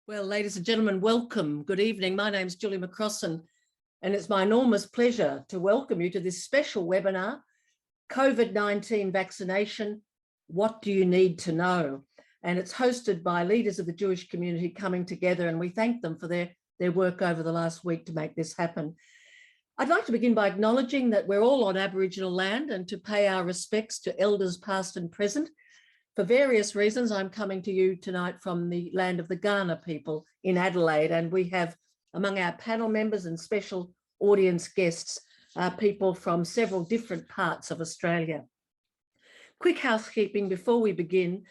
Well, ladies and gentlemen, welcome. Good evening. My name's Julie McCrossin, and it's my enormous pleasure to welcome you to this special webinar, COVID-19 Vaccination, What Do You Need to Know? And it's hosted by leaders of the Jewish community coming together, and we thank them for their work over the last week to make this happen. I'd like to begin by acknowledging that we're all on Aboriginal land and to pay our respects to elders past and present. For various reasons, I'm coming to you tonight from the land of the Kaurna people in Adelaide, and we have among our panel members and special audience guests, people from several different parts of Australia. Quick housekeeping before we begin.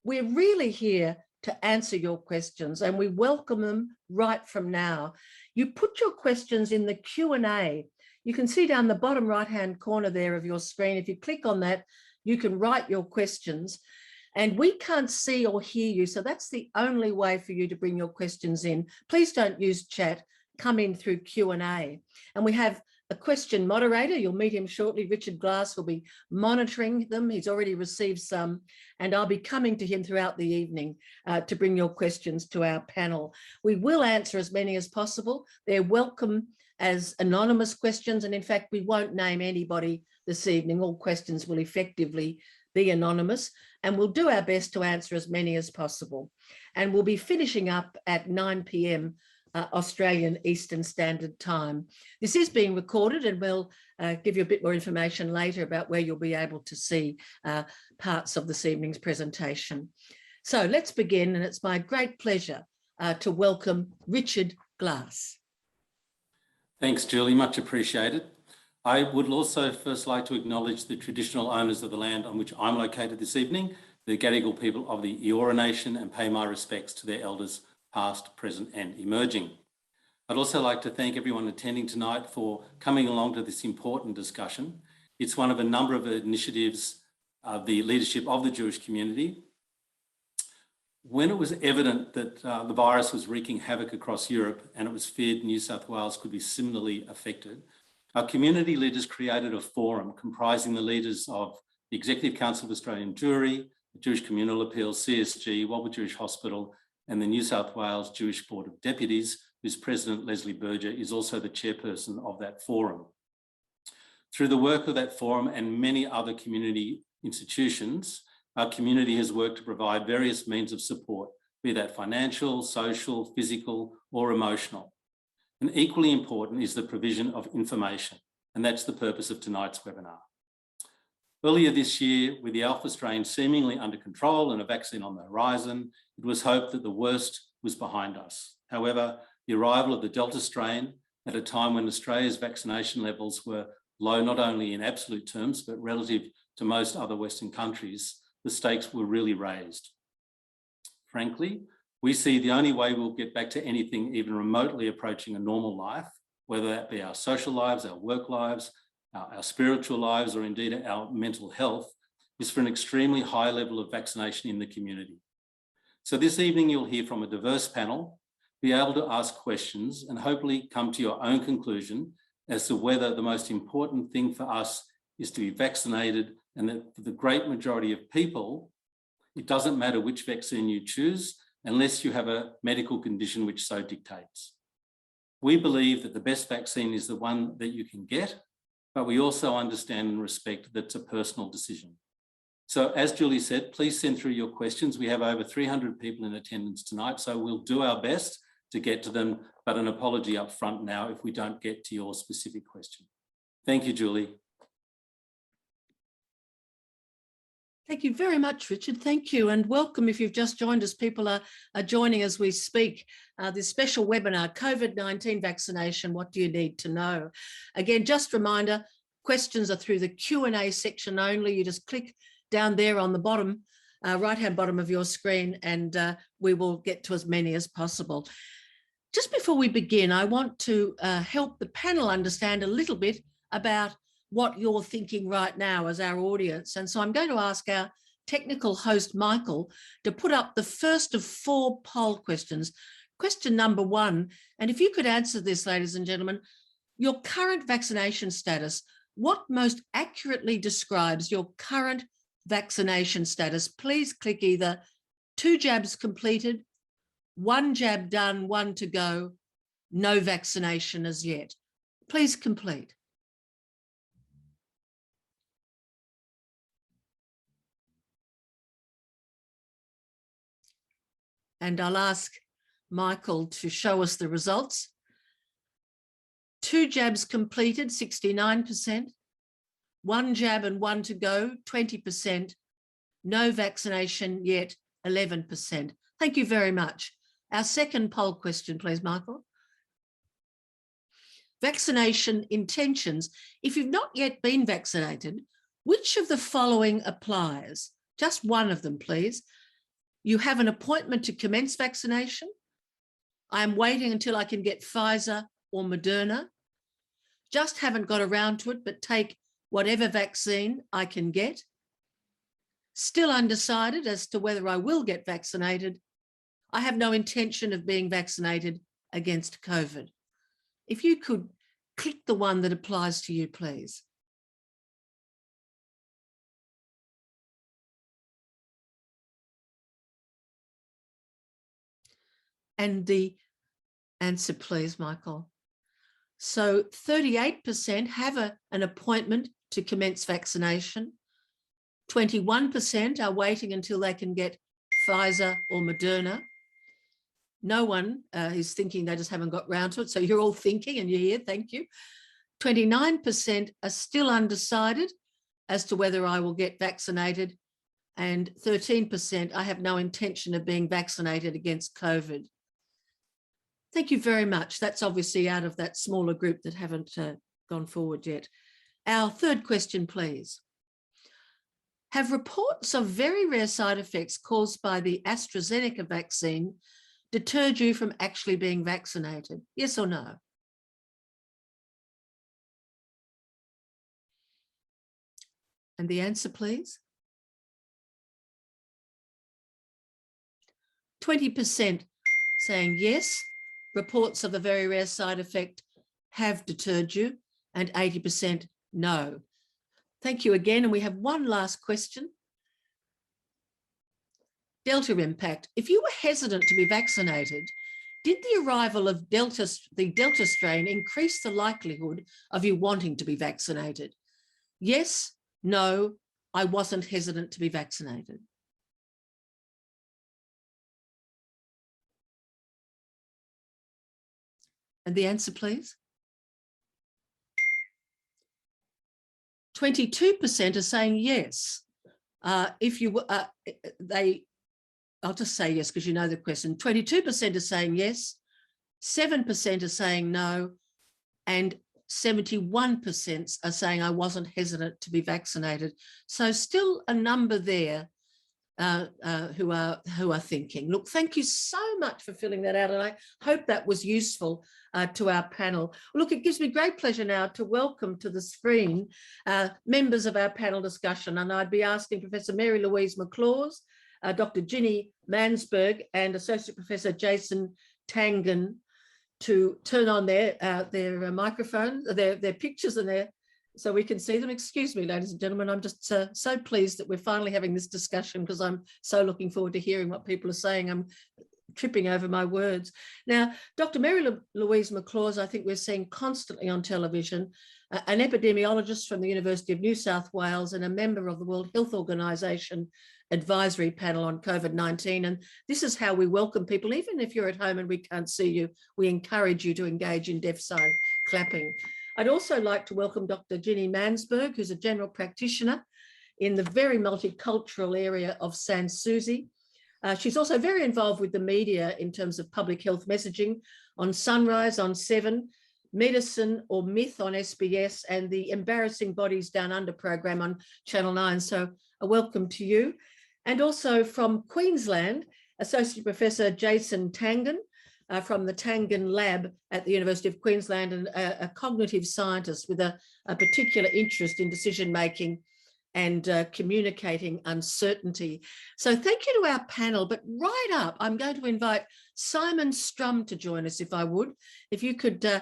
We're really here to answer your questions, and we welcome them right from now. You put your questions in the Q&A. You can see down the bottom right-hand corner there of your screen. If you click on that, you can write your questions. And we can't see or hear you, so that's the only way for you to bring your questions in. Please don't use chat, come in through Q&A. And we have a question moderator. You'll meet him shortly. Richard Glass will be monitoring them. He's already received some, and I'll be coming to him throughout the evening to bring your questions to our panel. We will answer as many as possible. They're welcome as anonymous questions, and in fact, we won't name anybody this evening. All questions will effectively be anonymous, and we'll do our best to answer as many as possible. And we'll be finishing up at 9 p.m. Australian Eastern Standard Time. This is being recorded, and we'll give you a bit more information later about where you'll be able to see parts of this evening's presentation. So let's begin, and it's my great pleasure to welcome Richard Glass. Thanks, Julie, much appreciated. I would also first like to acknowledge the traditional owners of the land on which I'm located this evening, the Gadigal people of the Eora Nation, and pay my respects to their elders past, present and emerging. I'd also like to thank everyone attending tonight for coming along to this important discussion. It's one of a number of initiatives of the leadership of the Jewish community. When it was evident that the virus was wreaking havoc across Europe and it was feared New South Wales could be similarly affected, our community leaders created a forum comprising the leaders of the Executive Council of Australian Jewry, the Jewish Communal Appeals, CSG, Wobble Jewish Hospital, and the New South Wales Jewish Board of Deputies, whose President, Leslie Berger, is also the chairperson of that forum. Through the work of that forum and many other community institutions, our community has worked to provide various means of support, be that financial, social, physical, or emotional. And equally important is the provision of information, and that's the purpose of tonight's webinar. Earlier this year, with the Alpha strain seemingly under control and a vaccine on the horizon, it was hoped that the worst was behind us. However, the arrival of the Delta strain at a time when Australia's vaccination levels were low, not only in absolute terms, but relative to most other Western countries, the stakes were really raised. Frankly, we see the only way we'll get back to anything even remotely approaching a normal life, whether that be our social lives, our work lives, our spiritual lives, or indeed our mental health, is for an extremely high level of vaccination in the community. So this evening, you'll hear from a diverse panel, be able to ask questions and hopefully come to your own conclusion as to whether the most important thing for us is to be vaccinated, and that for the great majority of people, it doesn't matter which vaccine you choose, unless you have a medical condition which so dictates. We believe that the best vaccine is the one that you can get, but we also understand and respect that it's a personal decision. So as Julie said, please send through your questions. We have over 300 people in attendance tonight, so we'll do our best to get to them, but an apology up front now if we don't get to your specific question. Thank you, Julie. Thank you very much, Richard. Thank you, and welcome if you've just joined us. People are joining as we speak. This special webinar, COVID-19 vaccination, what do you need to know? Again, just a reminder, questions are through the Q&A section only. You just click down there on the bottom, right-hand bottom of your screen, and we will get to as many as possible. Just before we begin, I want to help the panel understand a little bit about what you're thinking right now as our audience. And so I'm going to ask our technical host, Michael, to put up the first of 4 poll questions. Question number 1, and if you could answer this, ladies and gentlemen, your current vaccination status, what most accurately describes your current vaccination status? Please click either 2 jabs completed 1 jab done, 1 to go, no vaccination as yet. Please complete. And I'll ask Michael to show us the results. 2 jabs completed, 69%. 1 jab and 1 to go, 20%. No vaccination yet, 11%. Thank you very much. Our second poll question, please, Michael. Vaccination intentions. If you've not yet been vaccinated, which of the following applies? Just one of them, please. You have an appointment to commence vaccination. I am waiting until I can get Pfizer or Moderna. Just haven't got around to it, but take whatever vaccine I can get. Still undecided as to whether I will get vaccinated. I have no intention of being vaccinated against COVID. If you could click the one that applies to you, please. And the answer, please, Michael. So 38% have an appointment to commence vaccination. 21% are waiting until they can get Pfizer or Moderna. No one is thinking they just haven't got round to it. So you're all thinking and you're here, thank you. 29% are still undecided as to whether I will get vaccinated. And 13%, I have no intention of being vaccinated against COVID. Thank you very much. That's obviously out of that smaller group that haven't gone forward yet. Our third question, please. Have reports of very rare side effects caused by the AstraZeneca vaccine deterred you from actually being vaccinated? Yes or no? And the answer, please. 20% saying yes. Reports of a very rare side effect have deterred you, and 80% no. Thank you again. And we have one last question. Delta impact. If you were hesitant to be vaccinated, did the arrival of the Delta strain increase the likelihood of you wanting to be vaccinated? Yes, no, I wasn't hesitant to be vaccinated. And the answer, please. 22% are saying yes. I'll just say yes because you know the question. 22% are saying yes, 7% are saying no, and 71% are saying I wasn't hesitant to be vaccinated. So still a number there who are thinking. Look, thank you so much for filling that out, and I hope that was useful to our panel. Look, it gives me great pleasure now to welcome to the screen members of our panel discussion, and I'd be asking Professor Mary-Louise McLaws, Dr. Ginni Mansberg and Associate Professor Jason Tangen to turn on their microphones, their pictures and so we can see them. Excuse me, ladies and gentlemen, I'm just so pleased that we're finally having this discussion because I'm so looking forward to hearing what people are saying. I'm tripping over my words. Now, Dr. Mary-Louise McLaws, I think we're seeing constantly on television, an epidemiologist from the University of New South Wales and a member of the World Health Organization advisory panel on COVID-19. And this is how we welcome people. Even if you're at home and we can't see you, we encourage you to engage in deaf sign clapping. I'd also like to welcome Dr. Ginni Mansberg, who's a general practitioner in the very multicultural area of Sans Souci. She's also very involved with the media in terms of public health messaging on Sunrise on 7, Medicine or Myth on SBS, and the Embarrassing Bodies Down Under program on Channel 9. So a welcome to you. And also from Queensland, Associate Professor Jason Tangen, from the Tangen Lab at the University of Queensland, and a cognitive scientist with a particular interest in decision-making and communicating uncertainty. So thank you to our panel, but right up, I'm going to invite Simon Strum to join us, if I would. If you could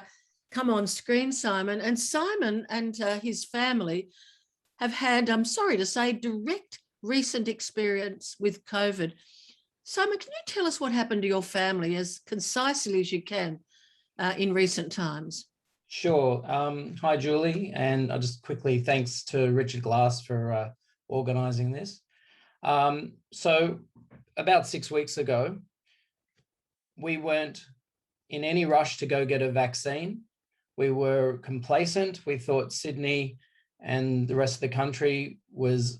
come on screen, Simon. And Simon and his family have had, I'm sorry to say, direct recent experience with COVID. Simon, can you tell us what happened to your family as concisely as you can in recent times? Sure. Hi, Julie. And I'll just quickly thanks to Richard Glass for organising this. So about 6 weeks ago, we weren't in any rush to go get a vaccine. We were complacent. We thought Sydney and the rest of the country was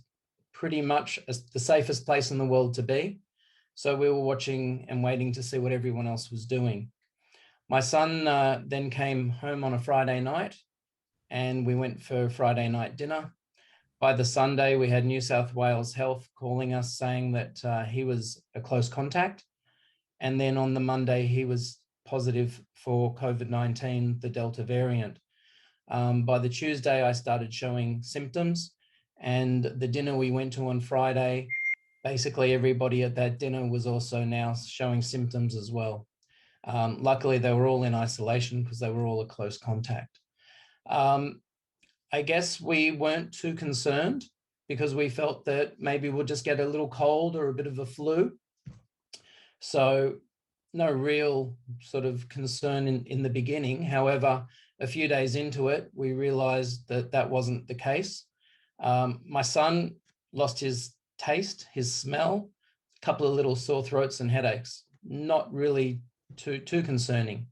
pretty much the safest place in the world to be. So we were watching and waiting to see what everyone else was doing. My son then came home on a Friday night and we went for Friday night dinner. By the Sunday, we had New South Wales Health calling us saying that he was a close contact. And then on the Monday, he was positive for COVID-19, the Delta variant. By the Tuesday, I started showing symptoms, and the dinner we went to on Friday, basically everybody at that dinner was also now showing symptoms as well. Luckily, they were all in isolation because they were all a close contact. I guess we weren't too concerned because we felt that maybe we'll just get a little cold or a bit of a flu. So no real sort of concern in the beginning. However, a few days into it, we realized that that wasn't the case. My son lost his taste, his smell, a couple of little sore throats and headaches. Not really too concerning.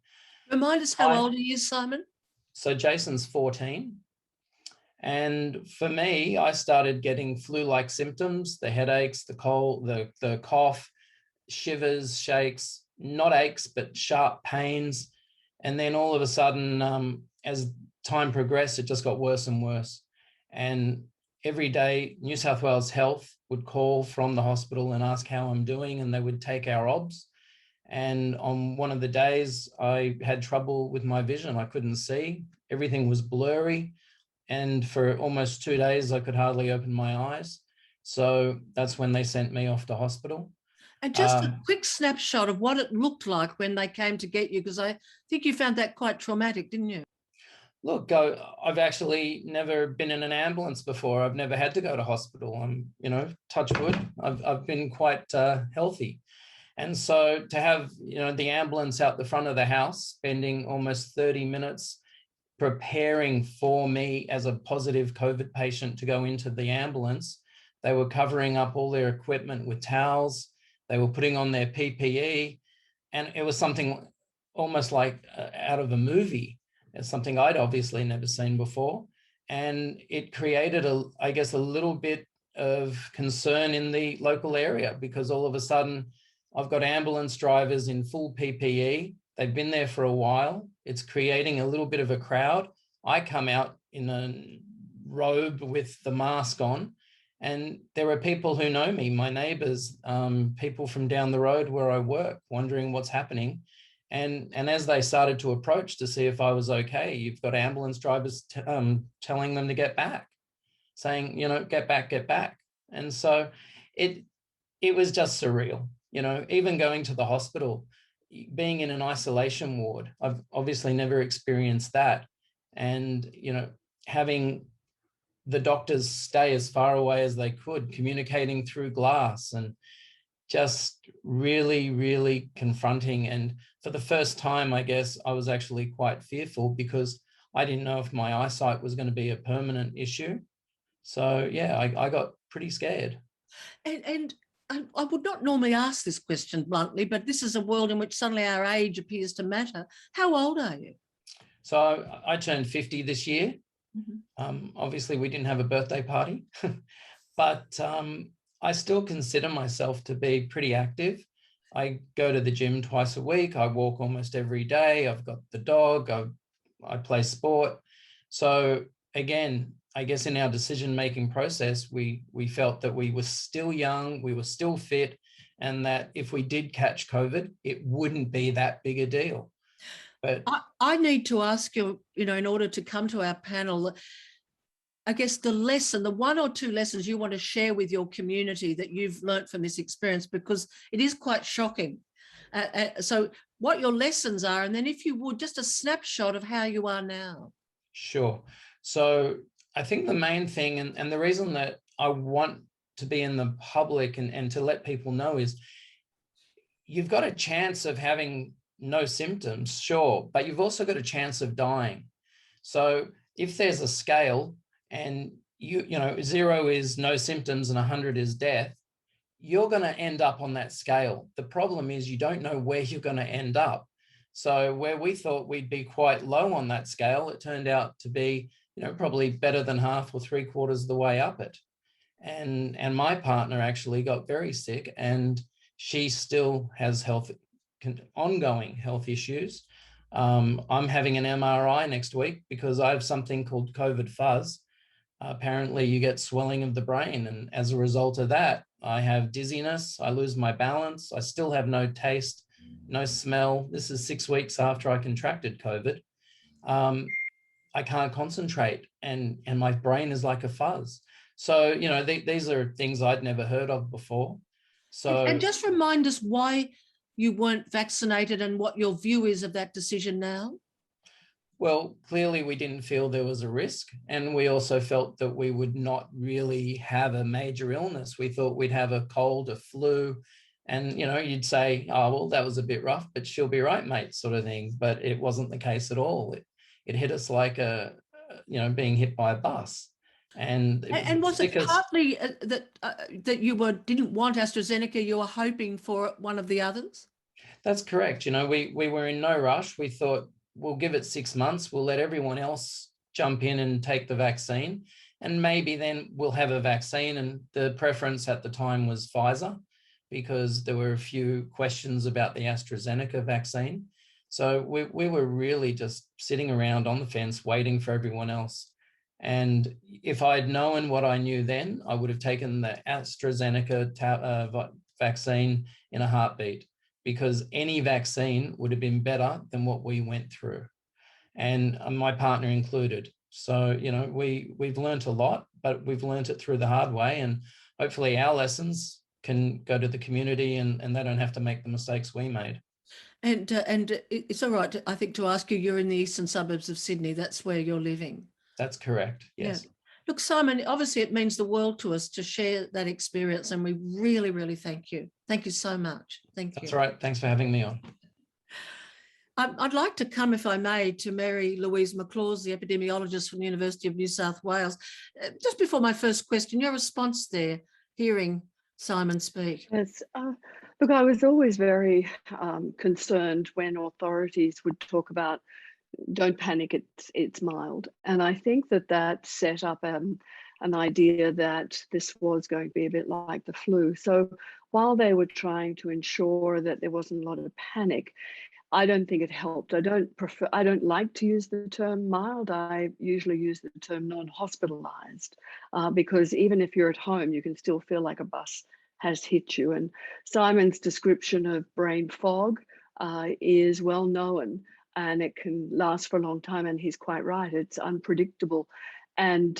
Remind us how old he is, Simon? So Jason's 14. And for me, I started getting flu-like symptoms, the headaches, the cold, the cough, shivers, shakes, not aches, but sharp pains. And then all of a sudden, as time progressed, it just got worse and worse. And every day, New South Wales Health would call from the hospital and ask how I'm doing, and they would take our obs. And on one of the days, I had trouble with my vision. I couldn't see. Everything was blurry. And for almost 2 days, I could hardly open my eyes. So that's when they sent me off to hospital. And just a quick snapshot of what it looked like when they came to get you, because I think you found that quite traumatic, didn't you? Look, I've actually never been in an ambulance before. I've never had to go to hospital. I'm, touch wood, I've been quite healthy. And so to have, the ambulance out the front of the house, spending almost 30 minutes preparing for me as a positive COVID patient to go into the ambulance, they were covering up all their equipment with towels. They were putting on their PPE, and it was something almost like out of a movie. It's something I'd obviously never seen before. And it created, I guess, a little bit of concern in the local area, because all of a sudden I've got ambulance drivers in full PPE. They've been there for a while. It's creating a little bit of a crowd. I come out in a robe with the mask on, and there are people who know me, my neighbors, people from down the road where I work, wondering what's happening. And as they started to approach to see if I was okay, you've got ambulance drivers telling them to get back, saying, get back, get back. And so it was just surreal, even going to the hospital, being in an isolation ward. I've obviously never experienced that. And, having the doctors stay as far away as they could, communicating through glass, and just really, really confronting. And for the first time, I guess, I was actually quite fearful because I didn't know if my eyesight was going to be a permanent issue. So, yeah, I got pretty scared. And I would not normally ask this question bluntly, but this is a world in which suddenly our age appears to matter. How old are you? So I turned 50 this year. Mm-hmm. Obviously, we didn't have a birthday party, but I still consider myself to be pretty active. I go to the gym twice a week. I walk almost every day. I've got the dog. I play sport. So again, I guess in our decision-making process, we felt that we were still young, we were still fit, and that if we did catch COVID, it wouldn't be that big a deal. But I need to ask you, in order to come to our panel, I guess the one or two lessons you want to share with your community that you've learnt from this experience, because it is quite shocking. So what your lessons are, and then if you would, just a snapshot of how you are now. Sure. So I think the main thing, and the reason that I want to be in the public and to let people know is you've got a chance of having no symptoms, sure, but you've also got a chance of dying. So if there's a scale and you know, 0 is no symptoms and 100 is death, you're going to end up on that scale. The problem is you don't know where you're going to end up. So where we thought we'd be quite low on that scale, it turned out to be, you know, probably better than half or 3/4 of the way up it. And my partner actually got very sick, and she still has ongoing health issues. I'm having an MRI next week because I have something called COVID fuzz. Apparently you get swelling of the brain, and as a result of that, I have dizziness, I lose my balance, I still have no taste, no smell. This is 6 weeks after I contracted COVID. I can't concentrate, and my brain is like a fuzz. So, you know, these are things I'd never heard of before. So, and just remind us why you weren't vaccinated and what your view is of that decision now. well, clearly we didn't feel there was a risk, and we also felt that we would not really have a major illness. We thought we'd have a cold, a flu, and, you know, you'd say, oh, well, that was a bit rough, but she'll be right, mate, sort of thing. But it wasn't the case at all. It hit us like you know, being hit by a bus. And was it partly that you didn't want AstraZeneca, you were hoping for one of the others? That's correct. You know, we were in no rush. We thought, we'll give it 6 months. We'll let everyone else jump in and take the vaccine, and maybe then we'll have a vaccine. And the preference at the time was Pfizer, because there were a few questions about the AstraZeneca vaccine. So we were really just sitting around on the fence waiting for everyone else. And if I'd known what I knew then, I would have taken the AstraZeneca vaccine in a heartbeat, because any vaccine would have been better than what we went through, and my partner included. So, you know, we've learned a lot, but we've learned it through the hard way, and hopefully our lessons can go to the community, and they don't have to make the mistakes we made. And it's all right, I think, to ask you, you're in the eastern suburbs of Sydney. That's where you're living. That's correct, yes. Yeah. Look, Simon, obviously it means the world to us to share that experience, and we really, really thank you. Thank you so much. Thank you. That's right. Thanks for having me on. I'd like to come, if I may, to Mary-Louise McLaws, the epidemiologist from the University of New South Wales. Just before my first question, your response there, hearing Simon speak. Yes, look, I was always very concerned when authorities would talk about, don't panic, it's mild. And I think that set up an idea that this was going to be a bit like the flu. So while they were trying to ensure that there wasn't a lot of panic, I don't think it helped. I don't like to use the term mild. I usually use the term non-hospitalized, because even if you're at home, you can still feel like a bus has hit you. And Simon's description of brain fog is well known, and it can last for a long time. And he's quite right, it's unpredictable. And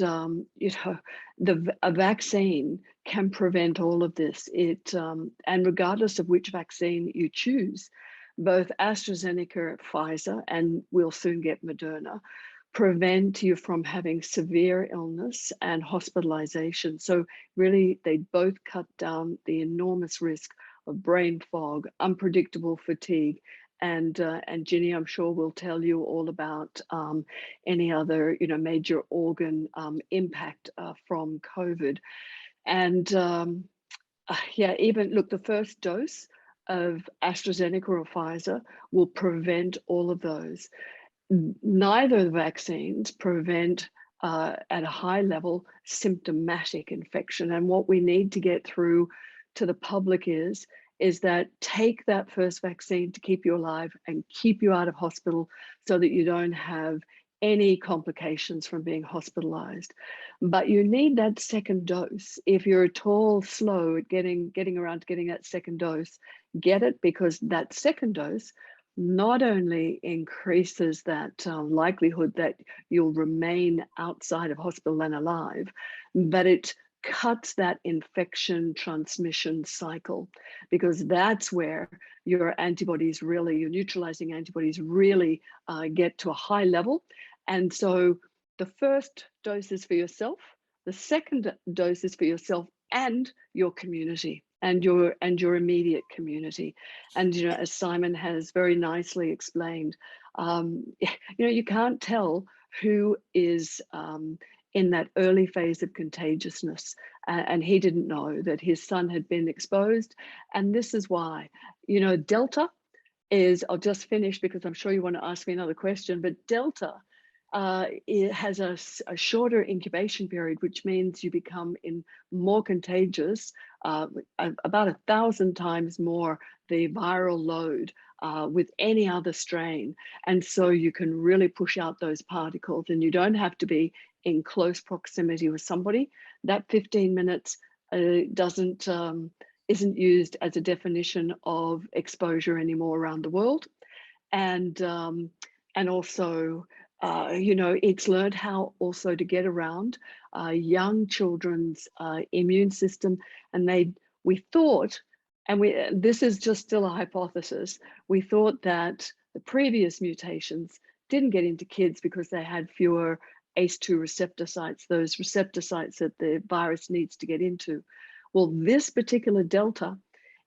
you know, a vaccine can prevent all of this. And regardless of which vaccine you choose, both AstraZeneca, Pfizer, and we'll soon get Moderna, prevent you from having severe illness and hospitalization. So really, they both cut down the enormous risk of brain fog, unpredictable fatigue, and Ginni, I'm sure, will tell you all about any other, you know, major organ impact from COVID. And yeah, even look, the first dose of AstraZeneca or Pfizer will prevent all of those. Neither of the vaccines prevent at a high level symptomatic infection. And what we need to get through to the public is that take that first vaccine to keep you alive and keep you out of hospital, so that you don't have any complications from being hospitalized. But you need that second dose. If you're at all slow at getting around to getting that second dose, get it, because that second dose not only increases that likelihood that you'll remain outside of hospital and alive, but it cuts that infection transmission cycle, because that's where your antibodies really, your neutralizing antibodies really get to a high level. And so the first dose is for yourself, the second dose is for yourself and your community. and your immediate community. And as Simon has very nicely explained, you can't tell who is in that early phase of contagiousness, and he didn't know that his son had been exposed. And this is why, Delta is, I'll just finish because I'm sure you want to ask me another question, but Delta it has a shorter incubation period, which means you become more contagious, about 1,000 times more the viral load with any other strain. And so you can really push out those particles, and you don't have to be in close proximity with somebody. That 15 minutes isn't used as a definition of exposure anymore around the world. And also, it's learned how also to get around young children's immune system. And we thought, and this is just still a hypothesis, we thought that the previous mutations didn't get into kids because they had fewer ACE2 receptor sites, those receptor sites that the virus needs to get into. Well, this particular Delta,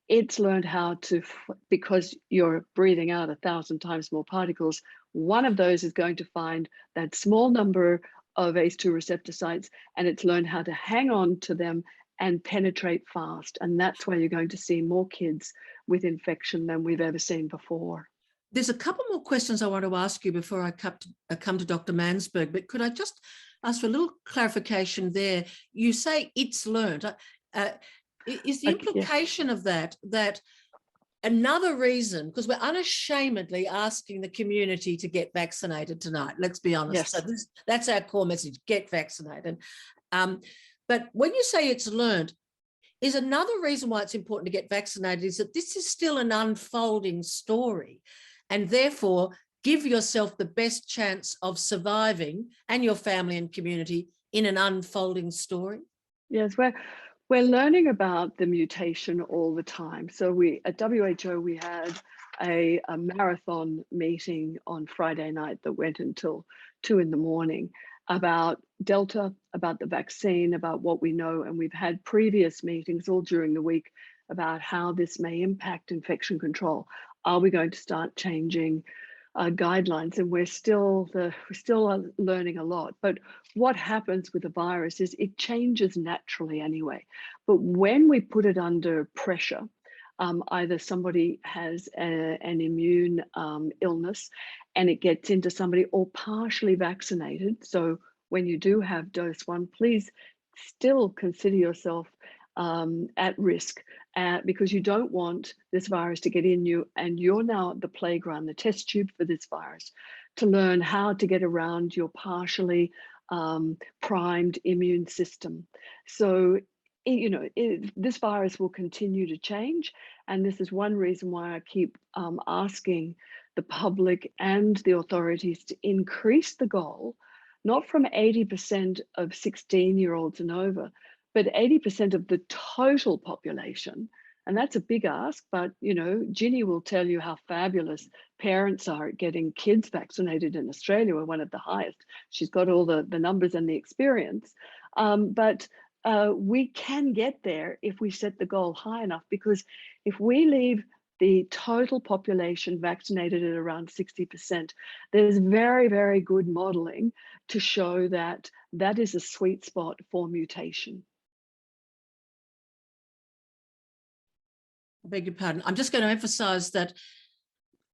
it's learned how to, because you're breathing out 1,000 times more particles, one of those is going to find that small number of ACE2 receptor sites, and it's learned how to hang on to them and penetrate fast. And that's where you're going to see more kids with infection than we've ever seen before. There's a couple more questions I want to ask you before I come to Dr. Mansberg, but could I just ask for a little clarification there? You say it's learned. Is the implication of that another reason, because we're unashamedly asking the community to get vaccinated tonight, let's be honest. Yes. So that's our core message, get vaccinated. But when you say it's learned, is another reason why it's important to get vaccinated is that this is still an unfolding story, and therefore give yourself the best chance of surviving and your family and community in an unfolding story? Yes, we're learning about the mutation all the time. So at WHO, we had a marathon meeting on Friday night that went until 2 in the morning about Delta, about the vaccine, about what we know. And we've had previous meetings all during the week about how this may impact infection control. Are we going to start changing guidelines? And we're still learning a lot. But what happens with the virus is it changes naturally anyway. But when we put it under pressure, either somebody has an immune illness and it gets into somebody, or partially vaccinated. So when you do have dose 1, please still consider yourself at risk because you don't want this virus to get in you, and you're now at the playground, the test tube for this virus, to learn how to get around your partially primed immune system. So this virus will continue to change, and this is one reason why I keep asking the public and the authorities to increase the goal, not from 80% of 16-year-olds and over, but 80% of the total population. And that's a big ask, but Ginni will tell you how fabulous parents are at getting kids vaccinated in Australia. We're one of the highest. She's got all the numbers and the experience. But we can get there if we set the goal high enough, because if we leave the total population vaccinated at around 60%, there's very, very good modeling to show that that is a sweet spot for mutation. I beg your pardon. I'm just going to emphasize that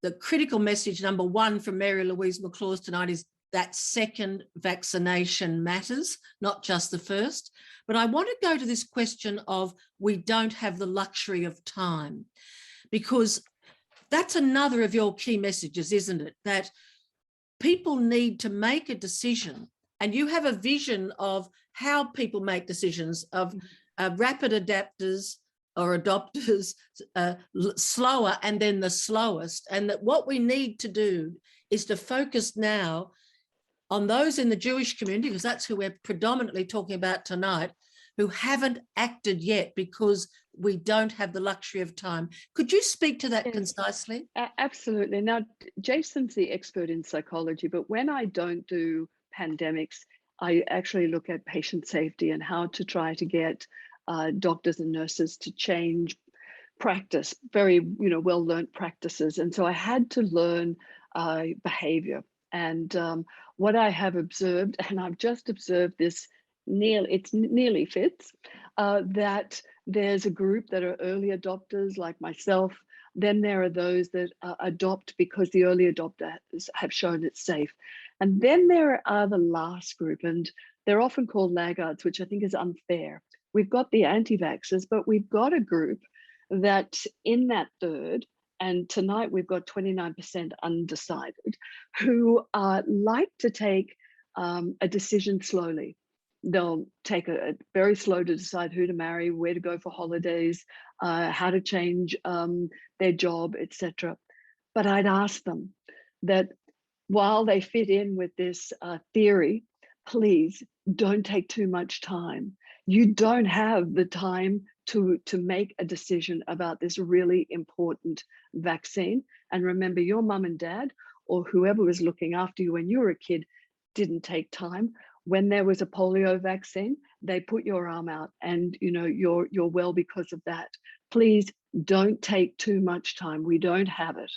the critical message number 1 from Mary-Louise McLaws tonight is that second vaccination matters, not just the first. But I want to go to this question of we don't have the luxury of time, because that's another of your key messages, isn't it? That people need to make a decision, and you have a vision of how people make decisions, of rapid adapters or adopters, slower and then the slowest. And that what we need to do is to focus now on those in the Jewish community, because that's who we're predominantly talking about tonight, who haven't acted yet because we don't have the luxury of time. Could you speak to that concisely? Absolutely. Now, Jason's the expert in psychology, but when I don't do pandemics, I actually look at patient safety and how to try to get doctors and nurses to change practice, very well-learned practices. And so I had to learn behavior. And what I have observed, and I've just observed this, nearly fits, that there's a group that are early adopters like myself. Then there are those that adopt because the early adopters have shown it's safe. And then there are the last group, and they're often called laggards, which I think is unfair. We've got the anti-vaxxers, but we've got a group that in that third, and tonight we've got 29% undecided, who like to take a decision slowly. They'll take a very slow to decide who to marry, where to go for holidays, how to change their job, etc. But I'd ask them that while they fit in with this theory, please don't take too much time. You don't have the time to make a decision about this really important vaccine. And remember, your mum and dad or whoever was looking after you when you were a kid didn't take time. When there was a polio vaccine, they put your arm out, and you're well because of that. Please don't take too much time. We don't have it.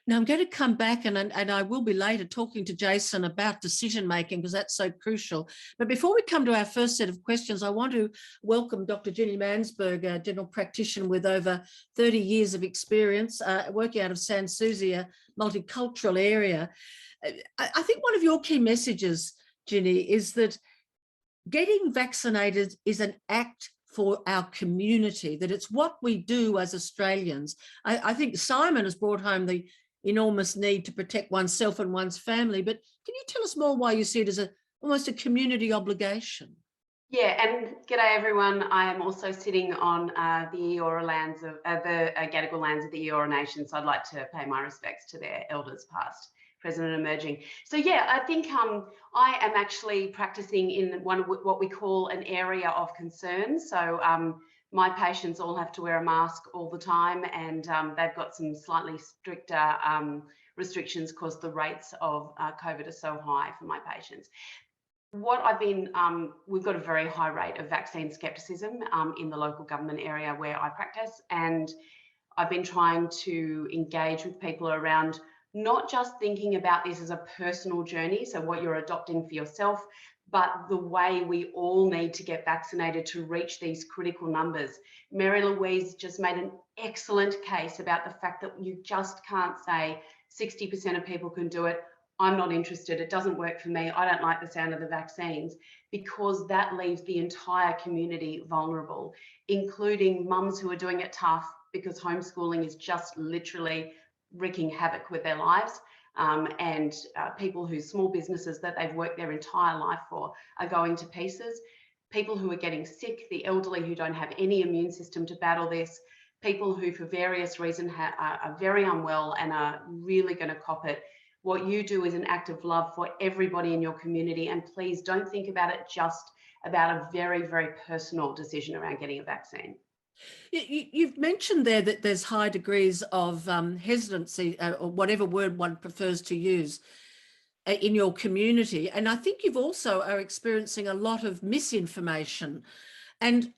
Now I'm going to come back and I will be later talking to Jason about decision making, because that's so crucial. But before we come to our first set of questions, I want to welcome Dr. Ginni Mansberg, a general practitioner with over 30 years of experience working out of Sans Souci, a multicultural area. I think one of your key messages, Ginni, is that getting vaccinated is an act for our community, that it's what we do as Australians. I think Simon has brought home the enormous need to protect oneself and one's family, but can you tell us more why you see it as almost a community obligation? Yeah, and g'day everyone. I am also sitting on the Eora lands of the Gadigal lands of the Eora Nation, so I'd like to pay my respects to their elders past, present and emerging. So yeah, I think I am actually practicing in one of what we call an area of concern. So my patients all have to wear a mask all the time, and they've got some slightly stricter restrictions because the rates of COVID are so high for my patients. What I've been, we've got a very high rate of vaccine skepticism in the local government area where I practice, and I've been trying to engage with people around not just thinking about this as a personal journey, so what you're adopting for yourself, but the way we all need to get vaccinated to reach these critical numbers. Mary-Louise just made an excellent case about the fact that you just can't say 60% of people can do it. I'm not interested. It doesn't work for me. I don't like the sound of the vaccines, because that leaves the entire community vulnerable, including mums who are doing it tough because homeschooling is just literally wreaking havoc with their lives. And people whose small businesses that they've worked their entire life for are going to pieces. People who are getting sick, the elderly who don't have any immune system to battle this, people who for various reasons are very unwell and are really going to cop it. What you do is an act of love for everybody in your community, and please don't think about it just about a very, very personal decision around getting a vaccine. You've mentioned there that there's high degrees of hesitancy, or whatever word one prefers to use, in your community. And I think you've also are experiencing a lot of misinformation. And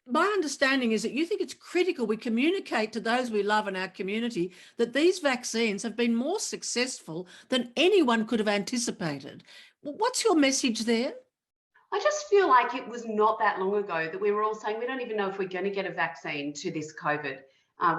my understanding is that you think it's critical we communicate to those we love in our community that these vaccines have been more successful than anyone could have anticipated. What's your message there? I just feel like it was not that long ago that we were all saying we don't even know if we're going to get a vaccine to this COVID.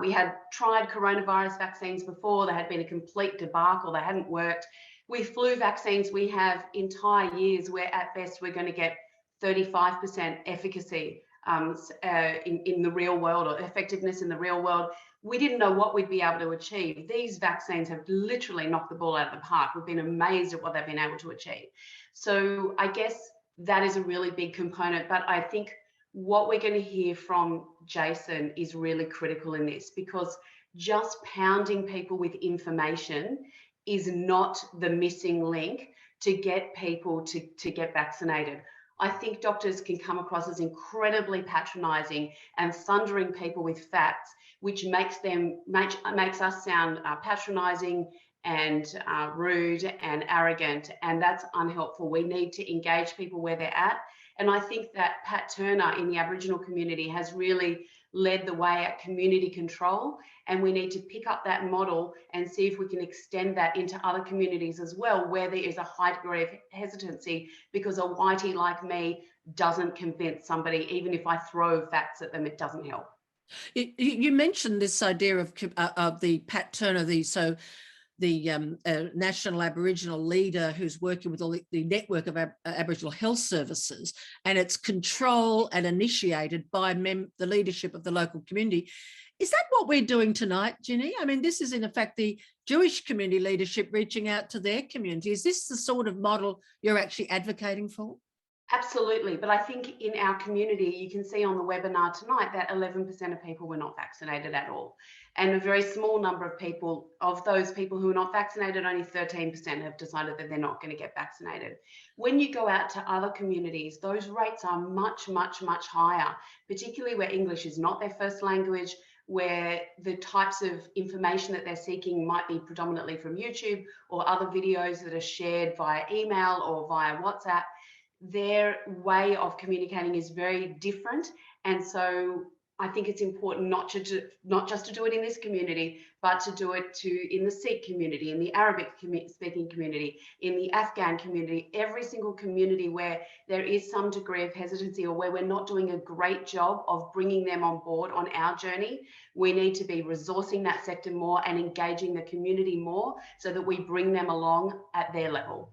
We had tried coronavirus vaccines before. There had been a complete debacle. They hadn't worked. With flu vaccines, we have entire years where at best we're going to get 35% efficacy in the real world, or effectiveness in the real world. We didn't know what we'd be able to achieve. These vaccines have literally knocked the ball out of the park. We've been amazed at what they've been able to achieve. So I guess that is a really big component. But I think what we're going to hear from Jason is really critical in this, because just pounding people with information is not the missing link to get people to get vaccinated. I think doctors can come across as incredibly patronising and thundering people with facts, which makes us sound patronising and rude and arrogant, and that's unhelpful. We need to engage people where they're at And I think that Pat Turner in the Aboriginal community has really led the way at community control, and we need to pick up that model and see if we can extend that into other communities as well, where there is a high degree of hesitancy because a whitey like me doesn't convince somebody. Even if I throw facts at them, it doesn't help. You mentioned this idea of the Pat Turner, the national Aboriginal leader who's working with the network of Aboriginal health services, and it's controlled and initiated by the leadership of the local community. Is that what we're doing tonight, Ginni? I mean, this is in effect the Jewish community leadership reaching out to their community. Is this the sort of model you're actually advocating for? Absolutely. But I think in our community, you can see on the webinar tonight that 11% of people were not vaccinated at all. And a very small number of people, of those people who are not vaccinated, only 13% have decided that they're not going to get vaccinated. When you go out to other communities, those rates are much, much, much higher, particularly where English is not their first language, where the types of information that they're seeking might be predominantly from YouTube or other videos that are shared via email or via WhatsApp. Their way of communicating is very different. And so I think it's important not just to do it in this community, but to do it in the Sikh community, in the Arabic speaking community, in the Afghan community, every single community where there is some degree of hesitancy or where we're not doing a great job of bringing them on board on our journey. We need to be resourcing that sector more and engaging the community more so that we bring them along at their level.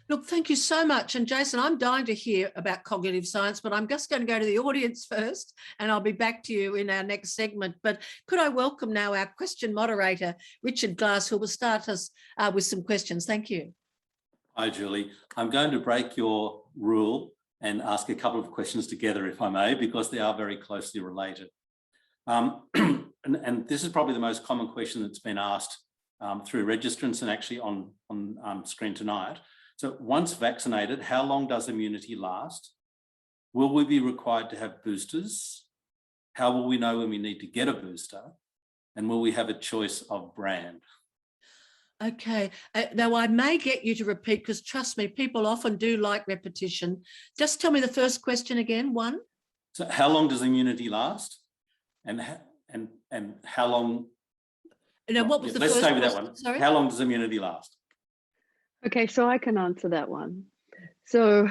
Look, thank you so much. And Jason, I'm dying to hear about cognitive science, but I'm just going to go to the audience first, and I'll be back to you in our next segment. But could I welcome now our question moderator, Richard Glass, who will start us with some questions. Thank you. Hi, Julie. I'm going to break your rule and ask a couple of questions together, if I may, because they are very closely related. And this is probably the most common question that's been asked through registrants and actually on screen tonight. So once vaccinated, how long does immunity last? Will we be required to have boosters? How will we know when we need to get a booster? And will we have a choice of brand? Okay. Now, I may get you to repeat, because trust me, people often do like repetition. Just tell me the first question again, one. So how long does immunity last? And how long? No, what was the let's first stay with that question? one. Sorry? How long does immunity last? Okay, so I can answer that one. So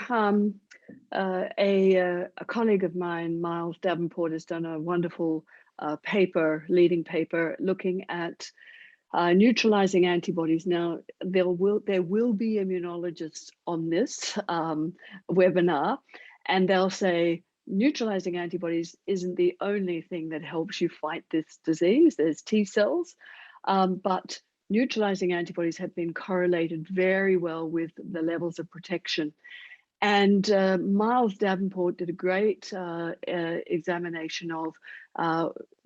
a colleague of mine, Miles Davenport, has done a wonderful leading paper looking at neutralizing antibodies. Now, there will be immunologists on this webinar, and they'll say neutralizing antibodies isn't the only thing that helps you fight this disease. There's T cells, but neutralizing antibodies have been correlated very well with the levels of protection. And Miles Davenport did a great examination of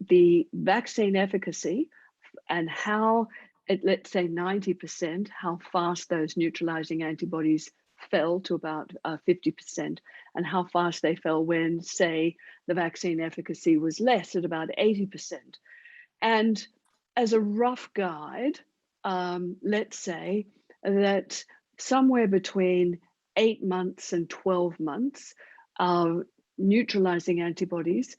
the vaccine efficacy and how, let's say 90%, how fast those neutralizing antibodies fell to about 50%, and how fast they fell when, say, the vaccine efficacy was less at about 80%. And as a rough guide, let's say that somewhere between 8 months and 12 months, neutralizing antibodies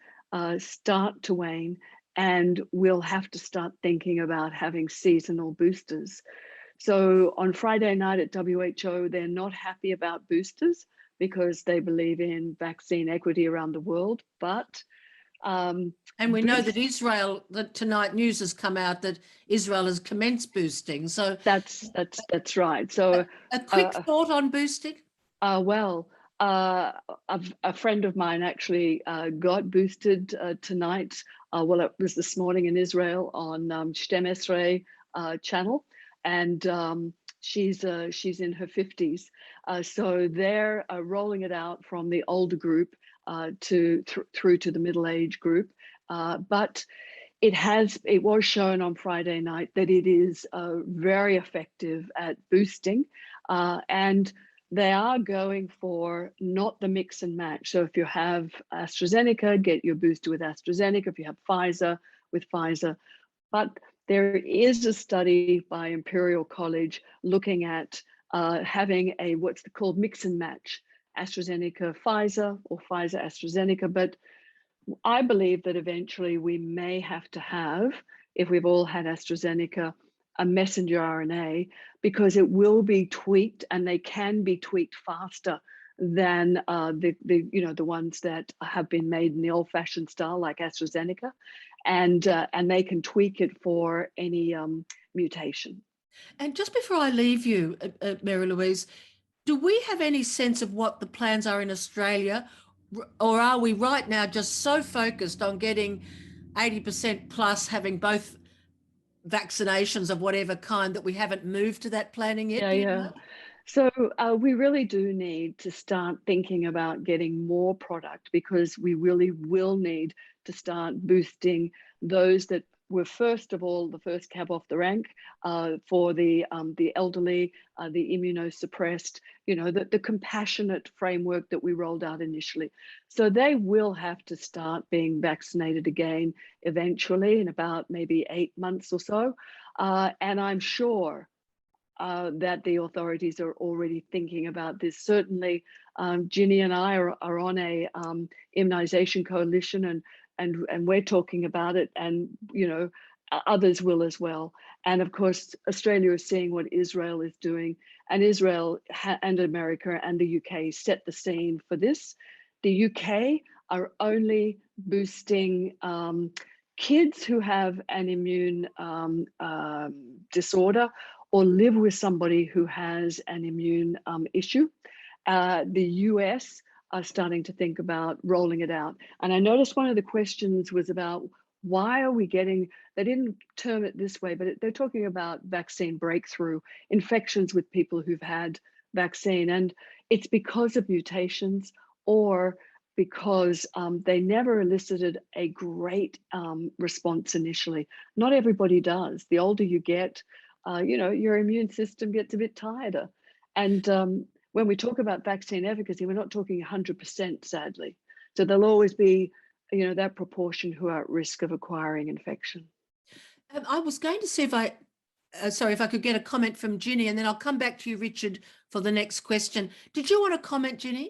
start to wane, and we'll have to start thinking about having seasonal boosters. So on Friday night at WHO, they're not happy about boosters because they believe in vaccine equity around the world, but and we know that Israel, that tonight news has come out that Israel has commenced boosting. So that's right. So a quick thought on boosting. Well, a friend of mine actually got boosted tonight. Well, it was this morning in Israel on 12 Esrei channel, and she's in her 50s. So they're rolling it out from the older group through to the middle age group. But it was shown on Friday night that it is very effective at boosting, and they are going for not the mix and match. So if you have AstraZeneca, get your booster with AstraZeneca. If you have Pfizer, with Pfizer. But there is a study by Imperial College looking at having what's called mix and match. AstraZeneca, Pfizer, or Pfizer, AstraZeneca. But I believe that eventually we may have to have, if we've all had AstraZeneca, a messenger RNA, because it will be tweaked, and they can be tweaked faster than the ones that have been made in the old-fashioned style, like AstraZeneca, and they can tweak it for any mutation. And just before I leave you, Mary-Louise, do we have any sense of what the plans are in Australia, or are we right now just so focused on getting 80% plus, having both vaccinations of whatever kind, that we haven't moved to that planning yet? Yeah. So we really do need to start thinking about getting more product, because we really will need to start boosting those that were, first of all, the first cab off the rank, for the elderly, the immunosuppressed, the compassionate framework that we rolled out initially. So they will have to start being vaccinated again eventually, in about maybe 8 months or so. And I'm sure that the authorities are already thinking about this. Certainly, Ginni and I are on a immunization coalition, and we're talking about it, and others will as well. And of course, Australia is seeing what Israel is doing, and Israel and America and the UK set the scene for this. The UK are only boosting kids who have an immune disorder, or live with somebody who has an immune issue. The US are starting to think about rolling it out. And I noticed one of the questions was about, why are we getting, they didn't term it this way, but they're talking about vaccine breakthrough, infections with people who've had vaccine. And it's because of mutations, or because they never elicited a great response initially. Not everybody does. The older you get, your immune system gets a bit tireder. And when we talk about vaccine efficacy, we're not talking 100%, sadly. So there'll always be, that proportion who are at risk of acquiring infection. I was going to see if if I could get a comment from Ginni, and then I'll come back to you, Richard, for the next question. Did you want to comment, Ginni?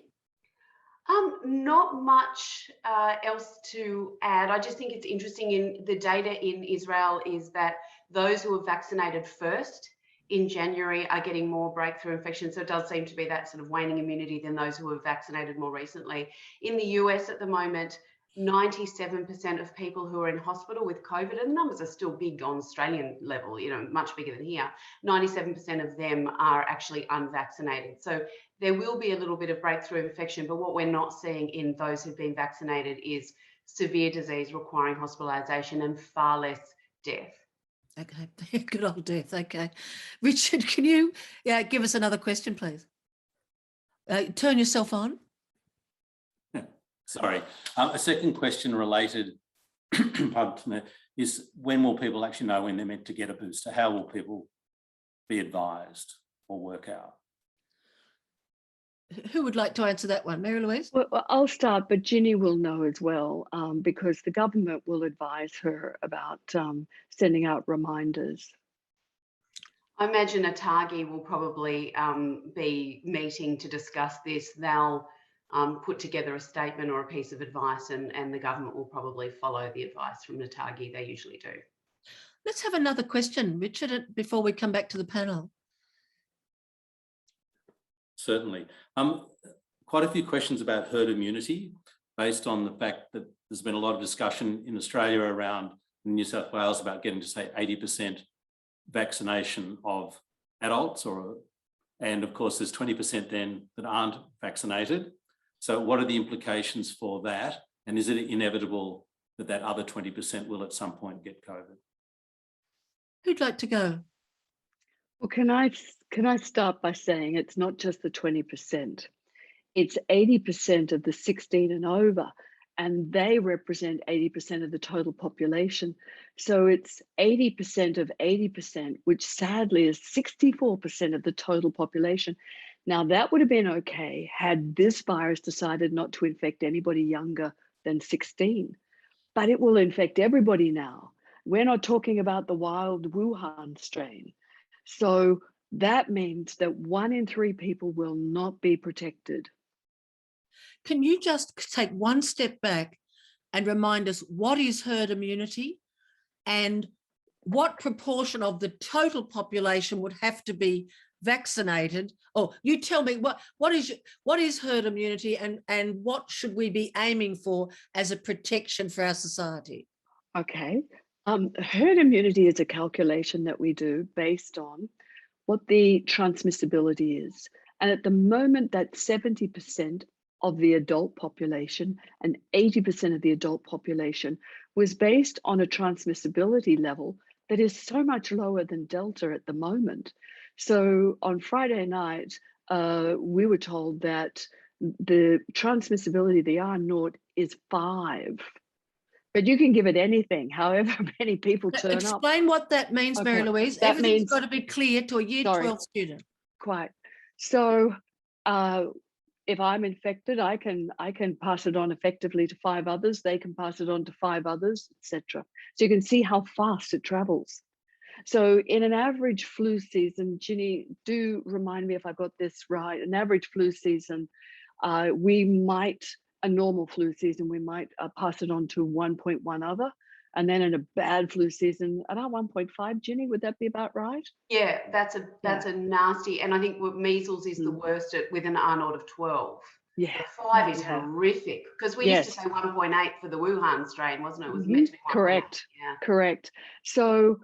Not much else to add. I just think it's interesting, in the data in Israel is that those who were vaccinated first in January are getting more breakthrough infections. So it does seem to be that sort of waning immunity than those who were vaccinated more recently. In the US at the moment, 97% of people who are in hospital with COVID, and the numbers are still big on Australian level, much bigger than here, 97% of them are actually unvaccinated. So there will be a little bit of breakthrough infection, but what we're not seeing in those who've been vaccinated is severe disease requiring hospitalisation, and far less death. Okay, good old death. Okay. Richard, can you give us another question, please? Turn yourself on. Sorry. A second question related is, when will people actually know when they're meant to get a booster? How will people be advised or work out? Who would like to answer that one? Mary-Louise? Well, I'll start, but Ginni will know as well, because the government will advise her about sending out reminders. I imagine ATAGI will probably be meeting to discuss this. They'll put together a statement or a piece of advice, and the government will probably follow the advice from ATAGI. They usually do. Let's have another question, Richard, before we come back to the panel. Certainly. Quite a few questions about herd immunity, based on the fact that there's been a lot of discussion in Australia around New South Wales about getting to, say, 80% vaccination of adults, and of course there's 20% then that aren't vaccinated. So what are the implications for that? And is it inevitable that that other 20% will at some point get COVID? Who'd like to go? Well, can I start by saying it's not just the 20%, it's 80% of the 16 and over, and they represent 80% of the total population. So it's 80% of 80%, which sadly is 64% of the total population. Now that would have been okay had this virus decided not to infect anybody younger than 16, but it will infect everybody now. We're not talking about the wild Wuhan strain. So that means that 1 in 3 people will not be protected. Can you just take one step back and remind us what is herd immunity and what proportion of the total population would have to be vaccinated? Or you tell me what is herd immunity and what should we be aiming for as a protection for our society? Okay. Herd immunity is a calculation that we do based on what the transmissibility is. And at the moment, that 70% of the adult population and 80% of the adult population was based on a transmissibility level that is so much lower than Delta at the moment. So on Friday night, we were told that the transmissibility, the R0, is 5. But you can give it anything, however many people turn up. Explain what that means, Okay, Mary-Louise. that Everything's means- got to be clear to a year 12 student. Quite. So if I'm infected, I can pass it on effectively to 5 others. They can pass it on to 5 others, etc. So you can see how fast it travels. So in an average flu season, Ginny, do remind me if I got this right, an average flu season, a normal flu season, we might pass it on to 1.1 other. And then in a bad flu season, about 1.5, Ginny, would that be about right? Yeah, that's a nasty, and I think measles is the worst with an R0 of 12. Yeah. The 5 is horrific, because we used to say 1.8 for the Wuhan strain, wasn't it? It was meant to be 1.8. Correct. Yeah. Correct. So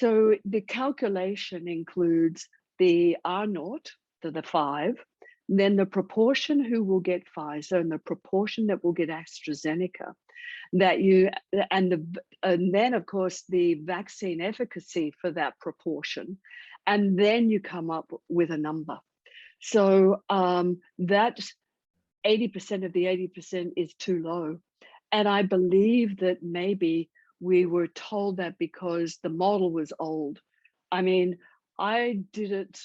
the calculation includes the R0 to the 5, then the proportion who will get Pfizer and the proportion that will get AstraZeneca, and then of course the vaccine efficacy for that proportion, and then you come up with a number. So that 80% of the 80% is too low, and I believe that maybe we were told that because the model was old. I mean, I did it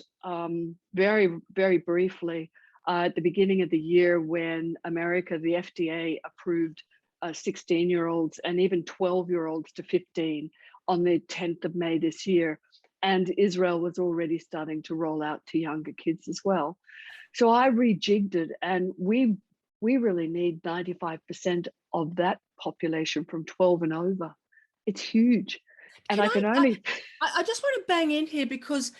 very, very briefly at the beginning of the year when America, the FDA, approved 16-year-olds and even 12-year-olds to 15 on the 10th of May this year. And Israel was already starting to roll out to younger kids as well. So I rejigged it, and we really need 95% of that population from 12 and over. It's huge. And I just want to bang in here because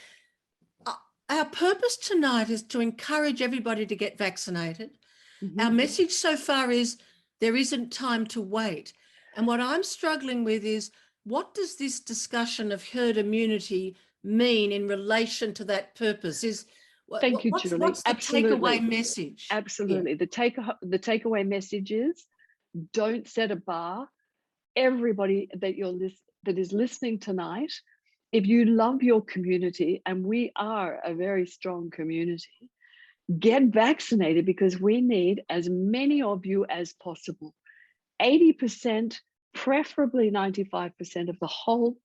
our purpose tonight is to encourage everybody to get vaccinated. Our message so far is there isn't time to wait. And what I'm struggling with is, what does this discussion of herd immunity mean in relation to that purpose? Thank you, Julie. What's the takeaway message? Absolutely. Yeah. The takeaway message is, don't set a bar. Everybody that is listening tonight, if you love your community, and we are a very strong community, get vaccinated, because we need as many of you as possible. 80%, preferably 95% of the whole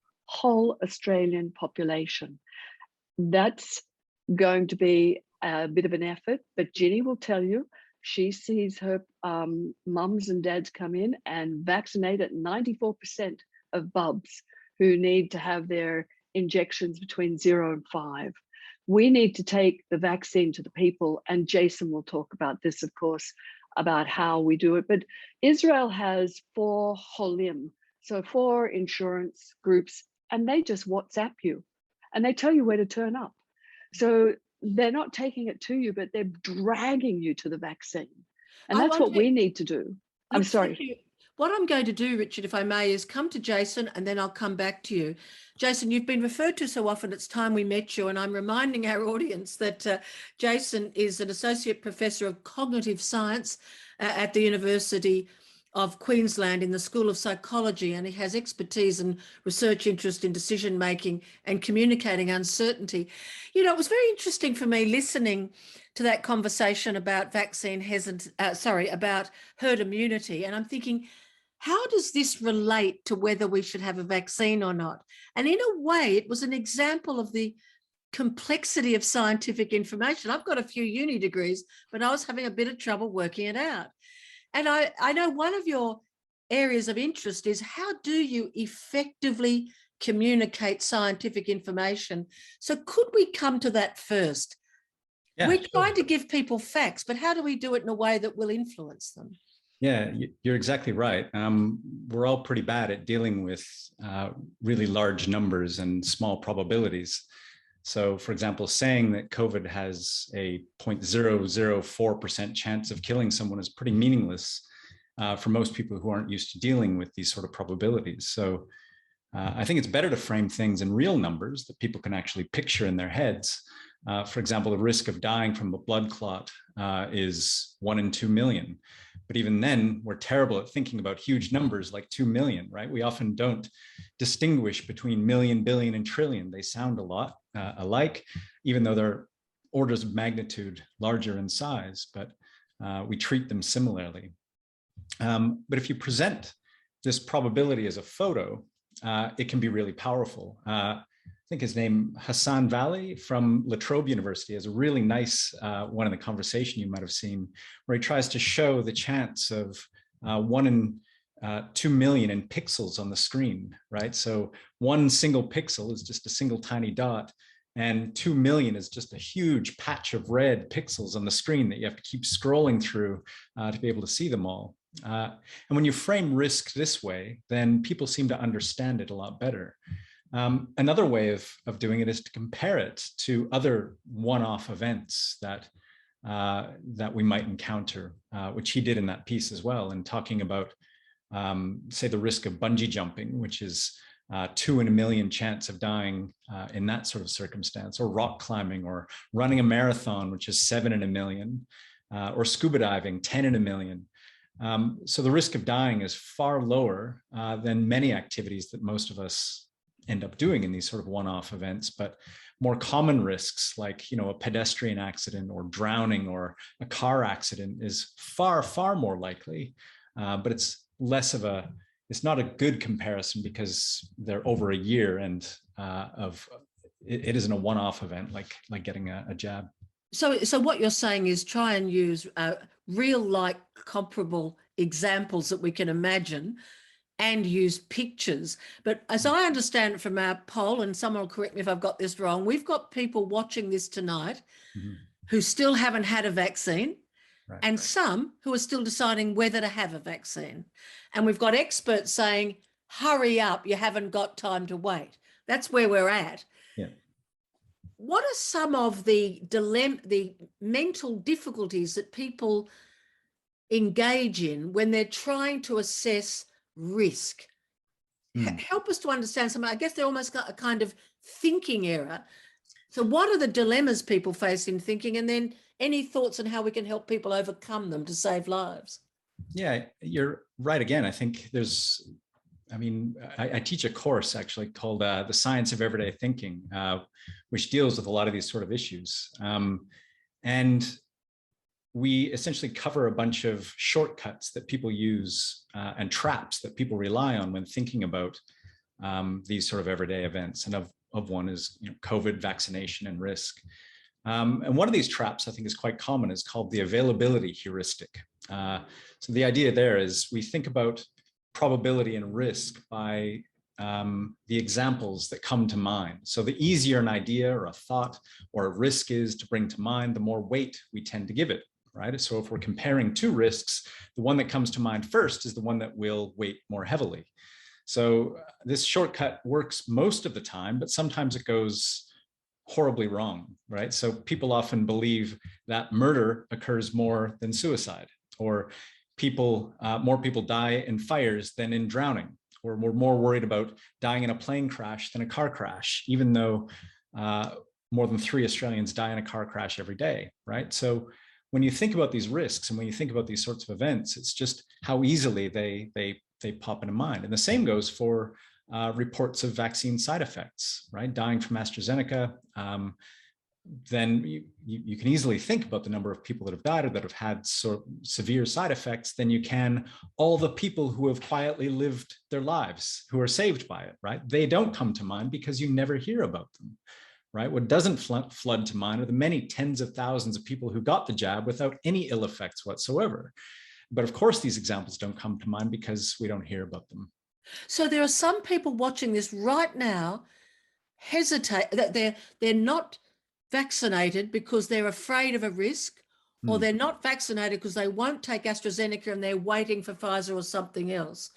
Australian population. That's going to be a bit of an effort, but Ginny will tell you, she sees her mums and dads come in and vaccinate at 94% of bubs who need to have their injections between 0 and 5. We need to take the vaccine to the people, and Jason will talk about this, of course, about how we do it. But Israel has 4 holim, so 4 insurance groups, and they just WhatsApp you and they tell you where to turn up. So they're not taking it to you, but they're dragging you to the vaccine. And that's what we need to do. I'm sorry. What I'm going to do, Richard, if I may, is come to Jason and then I'll come back to you. Jason, you've been referred to so often, it's time we met you. And I'm reminding our audience that Jason is an Associate Professor of Cognitive Science at the University of Queensland in the School of Psychology, and he has expertise and research interest in decision-making and communicating uncertainty. You know, it was very interesting for me listening to that conversation about about herd immunity. And I'm thinking, how does this relate to whether we should have a vaccine or not? And in a way, it was an example of the complexity of scientific information. I've got a few uni degrees, but I was having a bit of trouble working it out. And I know one of your areas of interest is, how do you effectively communicate scientific information? So could we come to that first? Yeah, We're sure. trying to give people facts, but how do we do it in a way that will influence them? Yeah, you're exactly right. We're all pretty bad at dealing with really large numbers and small probabilities. So, for example, saying that COVID has a 0.004% chance of killing someone is pretty meaningless for most people who aren't used to dealing with these sort of probabilities. So I think it's better to frame things in real numbers that people can actually picture in their heads. For example, the risk of dying from a blood clot is 1 in 2 million. But even then, we're terrible at thinking about huge numbers like 2 million, right? We often don't distinguish between million, billion, and trillion. They sound a lot alike, even though they're orders of magnitude larger in size, but we treat them similarly. But if you present this probability as a photo, it can be really powerful. I think his name, Hassan Valley from La Trobe University, has a really nice one in the conversation you might have seen, where he tries to show the chance of 1 in 2 million in pixels on the screen, right? So one single pixel is just a single tiny dot, and 2 million is just a huge patch of red pixels on the screen that you have to keep scrolling through to be able to see them all. And when you frame risk this way, then people seem to understand it a lot better. Another way of doing it is to compare it to other one-off events that we might encounter, which he did in that piece as well, and talking about, say, the risk of bungee jumping, which is 2 in a million chance of dying in that sort of circumstance, or rock climbing, or running a marathon, which is 7 in a million, or scuba diving, 10 in a million. So the risk of dying is far lower than many activities that most of us end up doing in these sort of one-off events, but more common risks like, a pedestrian accident or drowning or a car accident is far, far more likely, but it's not a good comparison because they're over a year and it isn't a one-off event like getting a jab. So what you're saying is try and use real-like comparable examples that we can imagine and use pictures. But as I understand it from our poll, and someone will correct me if I've got this wrong, we've got people watching this tonight who still haven't had a vaccine, right, and some who are still deciding whether to have a vaccine. And we've got experts saying, hurry up, you haven't got time to wait. That's where we're at. Yeah. What are some of the mental difficulties that people engage in when they're trying to assess risk? Help us to understand some. I guess they almost got a kind of thinking error. So what are the dilemmas people face in thinking, and then any thoughts on how we can help people overcome them to save lives? Yeah, you're right. Again, I think I teach a course actually called The Science of Everyday Thinking, which deals with a lot of these sort of issues. And we essentially cover a bunch of shortcuts that people use and traps that people rely on when thinking about these sort of everyday events. And of one is COVID, vaccination, and risk. And one of these traps I think is quite common is called the availability heuristic. So the idea there is we think about probability and risk by the examples that come to mind. So the easier an idea or a thought or a risk is to bring to mind, the more weight we tend to give it. Right? So if we're comparing two risks, the one that comes to mind first is the one that will weight more heavily. So this shortcut works most of the time, but sometimes it goes horribly wrong, right? So people often believe that murder occurs more than suicide, or more people die in fires than in drowning, or we're more worried about dying in a plane crash than a car crash, even though more than 3 Australians die in a car crash every day, right? So when you think about these risks and when you think about these sorts of events, it's just how easily they pop into mind. And the same goes for reports of vaccine side effects, right? Dying from AstraZeneca, then you can easily think about the number of people that have died or that have had severe side effects than you can all the people who have quietly lived their lives, who are saved by it, right? They don't come to mind because you never hear about them. Right? What doesn't flood to mind are the many tens of thousands of people who got the jab without any ill effects whatsoever. But of course, these examples don't come to mind because we don't hear about them. So there are some people watching this right now hesitate, that they're not vaccinated because they're afraid of a risk, or Mm. they're not vaccinated because they won't take AstraZeneca and they're waiting for Pfizer or something else.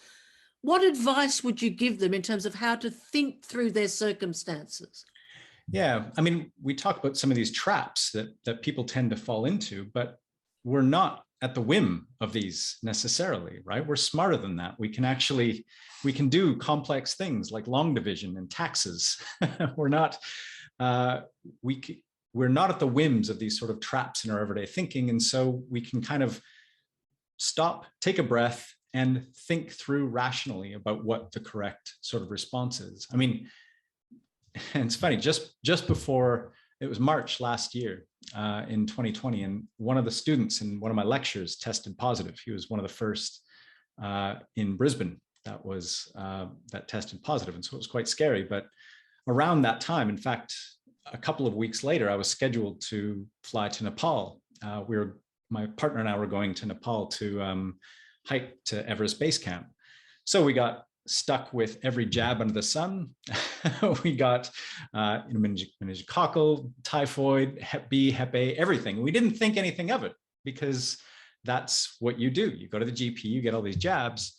What advice would you give them in terms of how to think through their circumstances? Yeah, I mean, we talk about some of these traps that people tend to fall into, but we're not at the whim of these necessarily, right? We're smarter than that. We can do complex things like long division and taxes. We're not at the whims of these sort of traps in our everyday thinking, and so we can kind of stop, take a breath, and think through rationally about what the correct sort of response is. I mean, and it's funny, just before, it was March last year in 2020, and one of the students in one of my lectures tested positive. He was one of the first in Brisbane that tested positive, and so it was quite scary. But around that time, in fact, a couple of weeks later, I was scheduled to fly to Nepal. My partner and I were going to Nepal to hike to Everest Base Camp. So we got stuck with every jab under the sun. We got meningococcal, typhoid, Hep B, Hep A, everything. We didn't think anything of it because that's what you do. You go to the GP, you get all these jabs.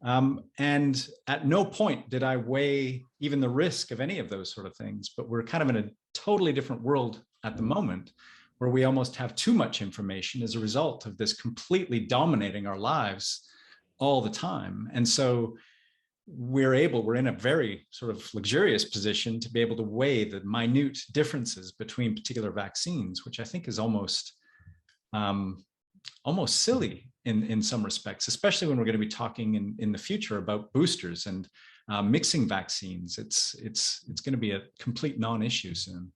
And at no point did I weigh even the risk of any of those sort of things. But we're kind of in a totally different world at the moment, where we almost have too much information as a result of this completely dominating our lives all the time. And so we're in a very sort of luxurious position to be able to weigh the minute differences between particular vaccines, which I think is almost silly in some respects, especially when we're going to be talking in the future about boosters and mixing vaccines. It's going to be a complete non-issue soon.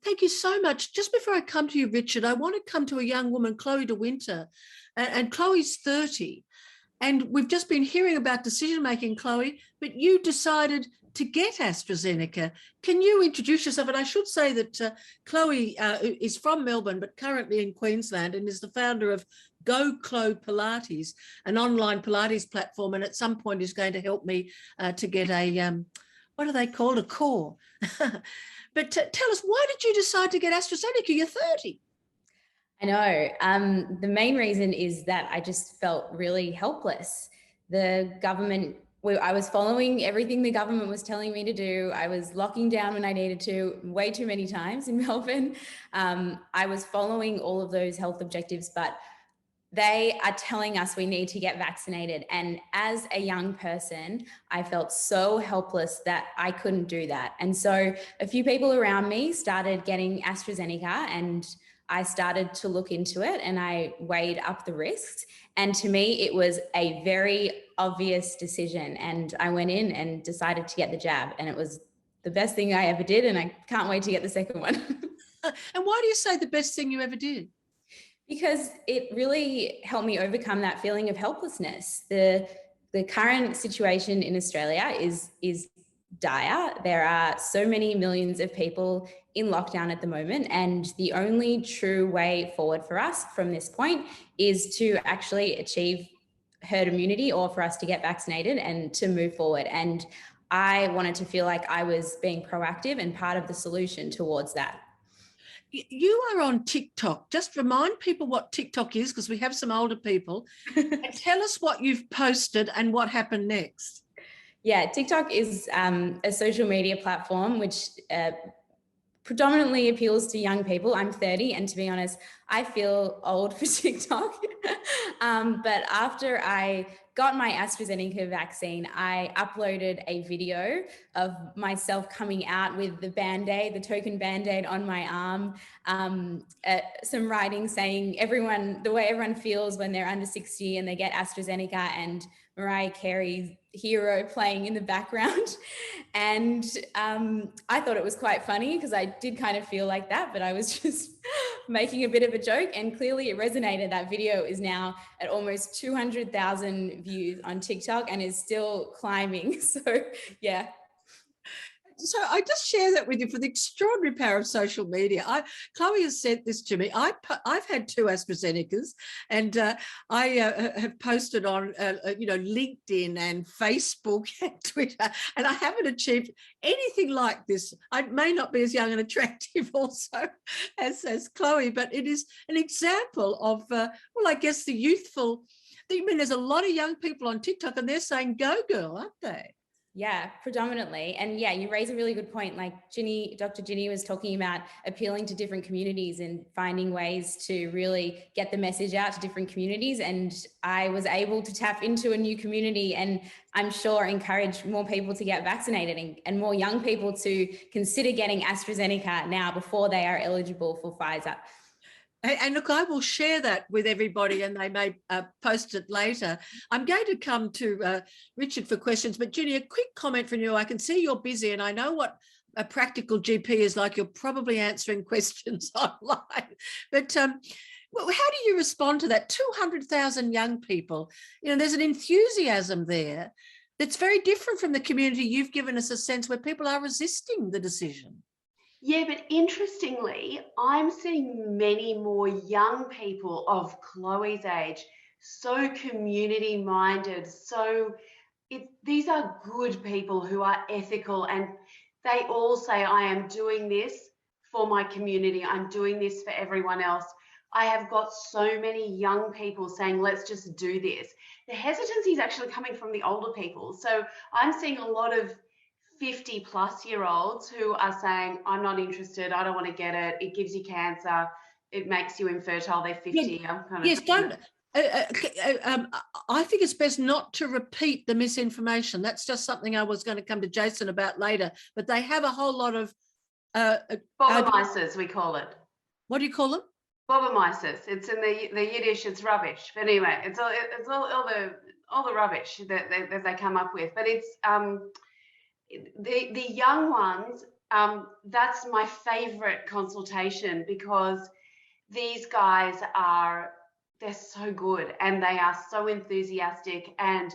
Thank you so much. Just before I come to you, Richard, I want to come to a young woman, Chloe de Winter, and Chloe's 30. And we've just been hearing about decision-making, Chloe, but you decided to get AstraZeneca. Can you introduce yourself? And I should say that Chloe is from Melbourne, but currently in Queensland, and is the founder of Go Chloe Pilates, an online Pilates platform, and at some point is going to help me to get a, what are they called? A core. But tell us, why did you decide to get AstraZeneca? You're 30. I know. The main reason is that I just felt really helpless. The government, I was following everything the government was telling me to do. I was locking down when I needed to, way too many times in Melbourne. I was following all of those health objectives, but they are telling us we need to get vaccinated. And as a young person, I felt so helpless that I couldn't do that. And so a few people around me started getting AstraZeneca, and I started to look into it, and I weighed up the risks. And to me, it was a very obvious decision. And I went in and decided to get the jab, and it was the best thing I ever did. And I can't wait to get the second one. And why do you say the best thing you ever did? Because it really helped me overcome that feeling of helplessness. The current situation in Australia is dire. There are so many millions of people in lockdown at the moment, and the only true way forward for us from this point is to actually achieve herd immunity, or for us to get vaccinated and to move forward. And I wanted to feel like I was being proactive and part of the solution towards that. You are on TikTok. Just remind people what TikTok is, because we have some older people. And tell us what you've posted and what happened next. Yeah, TikTok is a social media platform which predominantly appeals to young people. I'm 30, and to be honest, I feel old for TikTok. But after I got my AstraZeneca vaccine, I uploaded a video of myself coming out with the Band-Aid, the token Band-Aid on my arm, some writing saying the way everyone feels when they're under 60 and they get AstraZeneca, and Mariah Carey's Hero playing in the background. And I thought it was quite funny, because I did kind of feel like that, but I was just making a bit of a joke, and clearly it resonated. That video is now at almost 200,000 views on TikTok and is still climbing. So yeah. so I just share that with you for the extraordinary power of social media. Chloe has sent this to me. I've had 2 AstraZenecas, and I have posted on LinkedIn and Facebook and Twitter, and I haven't achieved anything like this. I may not be as young and attractive also as Chloe, but it is an example of I guess the youthful. I mean, there's a lot of young people on TikTok, and they're saying "Go girl," aren't they? Yeah, predominantly. And yeah, you raise a really good point. Like Dr. Ginni was talking about appealing to different communities and finding ways to really get the message out to different communities. And I was able to tap into a new community, and I'm sure encourage more people to get vaccinated and more young people to consider getting AstraZeneca now before they are eligible for Pfizer. And look, I will share that with everybody, and they may post it later. I'm going to come to Richard for questions, but Ginni, a quick comment from you. I can see you're busy, and I know what a practical GP is like. You're probably answering questions online. But how do you respond to that? 200,000 young people. There's an enthusiasm there that's very different from the community. You've given us a sense where people are resisting the decision. Yeah, but interestingly, I'm seeing many more young people of Chloe's age, so community-minded, these are good people who are ethical, and they all say, I am doing this for my community, I'm doing this for everyone else. I have got so many young people saying, let's just do this. The hesitancy is actually coming from the older people. So I'm seeing a lot of 50-plus-year-olds who are saying, I'm not interested, I don't want to get it, it gives you cancer, it makes you infertile, they're 50. I think it's best not to repeat the misinformation. That's just something I was going to come to Jason about later, but they have a whole lot of... Bobomyces, we call it. What do you call them? Bobomyces. It's in the Yiddish, it's rubbish. But anyway, it's all the rubbish that they come up with. But it's... The young ones, that's my favorite consultation, because these guys they're so good and they are so enthusiastic, and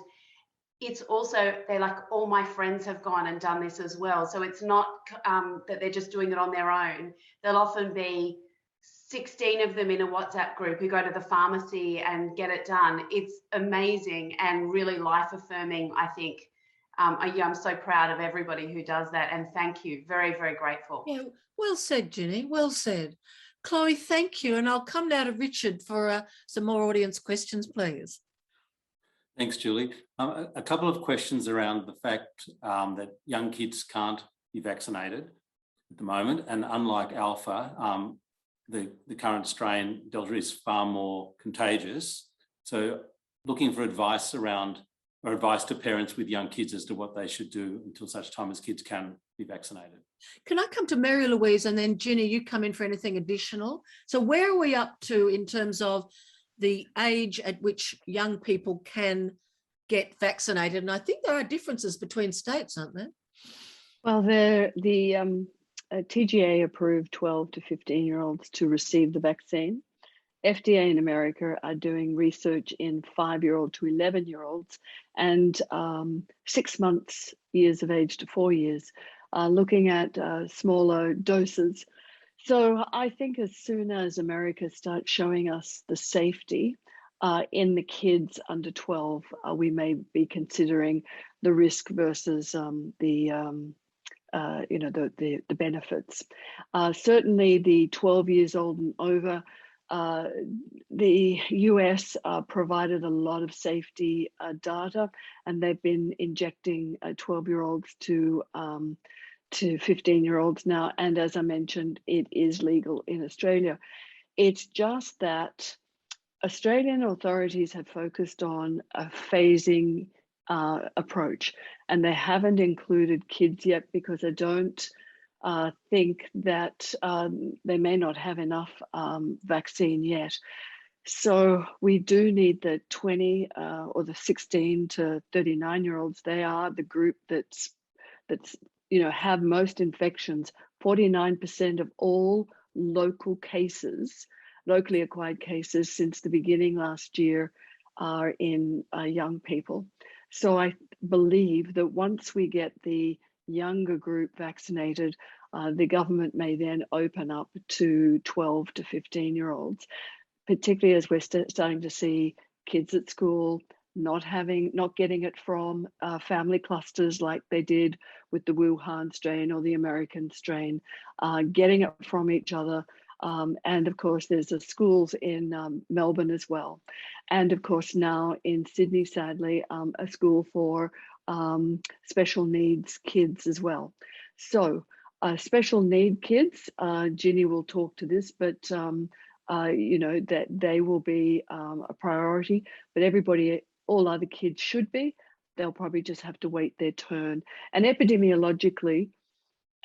it's also, they're like, all my friends have gone and done this as well. So it's not that they're just doing it on their own. There'll often be 16 of them in a WhatsApp group who go to the pharmacy and get it done. It's amazing and really life affirming, I think. I'm so proud of everybody who does that, and thank you. Very, very grateful. Yeah, well said, Ginni. Well said. Chloe, thank you. And I'll come now to Richard for some more audience questions, please. Thanks, Julie. A couple of questions around the fact that young kids can't be vaccinated at the moment, and unlike Alpha, the current strain, Delta, is far more contagious. So looking for advice to parents with young kids as to what they should do until such time as kids can be vaccinated. Can I come to Mary-Louise, and then Ginni, you come in for anything additional? So where are we up to in terms of the age at which young people can get vaccinated? And I think there are differences between states, aren't there? Well, the TGA approved 12 to 15-year-olds to receive the vaccine. FDA in America are doing research in 5-year-old to 11-year-olds and 6 months, years of age to 4 years, looking at smaller doses. So I think as soon as America starts showing us the safety in the kids under 12, we may be considering the risk versus the benefits. Certainly the 12 years old and over, the US provided a lot of safety data, and they've been injecting 12-year-olds to 15-year-olds now. And as I mentioned, it is legal in Australia. It's just that Australian authorities have focused on a phasing approach, and they haven't included kids yet because they don't think that they may not have enough vaccine yet. So we do need the 20 or the 16 to 39-year-olds. They are the group that's have most infections. 49% of all locally acquired cases since the beginning last year are in young people. So I believe that once we get the younger group vaccinated, the government may then open up to 12 to 15-year-olds, particularly as we're starting to see kids at school not getting it from family clusters like they did with the Wuhan strain or the American strain, getting it from each other. And of course, there's schools in Melbourne as well. And of course, now in Sydney, sadly, a school for special needs kids as well. So special need kids, Ginny will talk to this, but you know, that they will be a priority, but all other kids should be. They'll probably just have to wait their turn. And epidemiologically,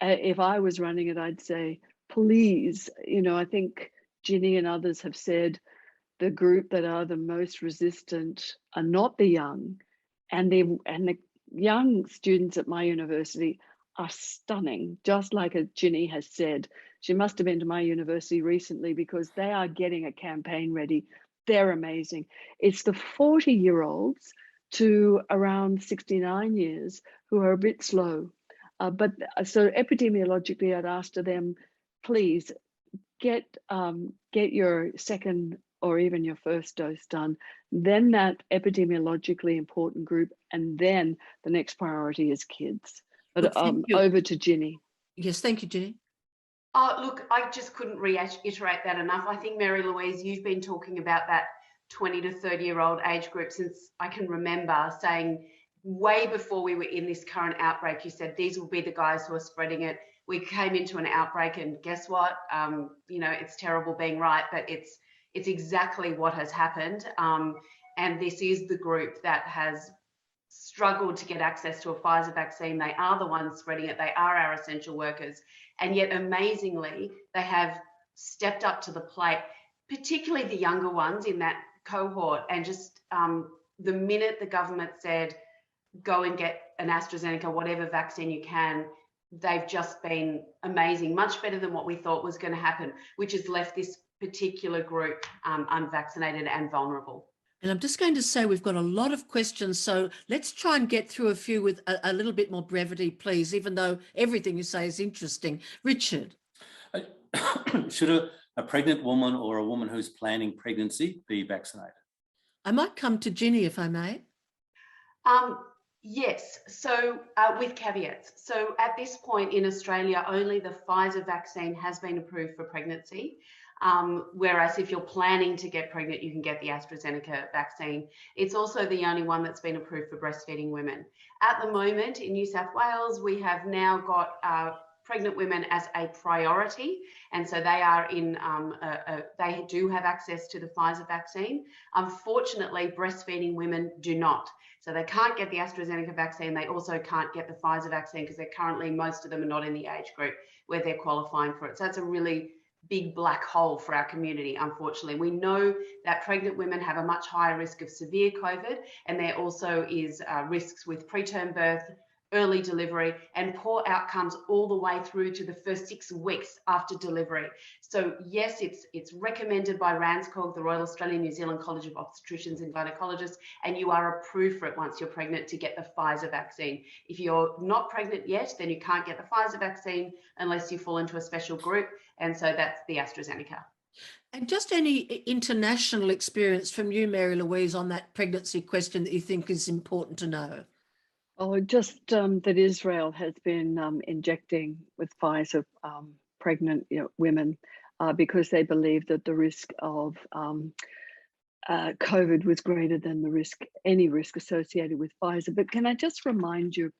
if I was running it, I'd say, please, you know, I think Ginny and others have said the group that are the most resistant are not the young, and the young students at my university are stunning, just like Ginny has said. She must have been to my university recently because they are getting a campaign ready. They're amazing. It's the 40-year-olds to around 69 years who are a bit slow. But so epidemiologically, I'd ask to them, please get your second or even your first dose done, then that epidemiologically important group, and then the next priority is kids. But over to Ginny. Yes, thank you, Ginny. Look, I just couldn't reiterate that enough. I think, Mary-Louise, you've been talking about that 20 to 30-year-old age group since I can remember, saying way before we were in this current outbreak, you said these will be the guys who are spreading it. We came into an outbreak, and guess what? You know, it's terrible being right, but it's exactly what has happened. And this is the group that has struggled to get access to a Pfizer vaccine. They are the ones spreading it. They are our essential workers. And yet, amazingly, they have stepped up to the plate, particularly the younger ones in that cohort. And just the minute the government said, go and get an AstraZeneca, whatever vaccine you can, they've just been amazing, much better than what we thought was going to happen, which has left this particular group unvaccinated and vulnerable. And I'm just going to say we've got a lot of questions, so let's try and get through a few with a little bit more brevity, please, even though everything you say is interesting. Richard. Should a pregnant woman or a woman who's planning pregnancy be vaccinated? I might come to Ginny, if I may. Yes, so with caveats. So at this point in Australia, only the Pfizer vaccine has been approved for pregnancy. Whereas if you're planning to get pregnant, you can get the AstraZeneca vaccine. It's also the only one that's been approved for breastfeeding women. At the moment in New South Wales, we have now got pregnant women as a priority. And so they are they do have access to the Pfizer vaccine. Unfortunately, breastfeeding women do not. So they can't get the AstraZeneca vaccine. They also can't get the Pfizer vaccine because they're currently, most of them are not in the age group where they're qualifying for it. So it's a really big black hole for our community, unfortunately. We know that pregnant women have a much higher risk of severe COVID, and there also is risks with preterm birth, early delivery, and poor outcomes all the way through to the first 6 weeks after delivery. So yes, it's recommended by RANZCOG, the Royal Australian New Zealand College of Obstetricians and Gynecologists, and you are approved for it once you're pregnant to get the Pfizer vaccine. If you're not pregnant yet, then you can't get the Pfizer vaccine unless you fall into a special group, and so that's the AstraZeneca. And just any international experience from you, Mary-Louise, on that pregnancy question that you think is important to know? Oh, just that Israel has been injecting with Pfizer pregnant women because they believe that the risk of COVID was greater than any risk associated with Pfizer. But can I just remind you,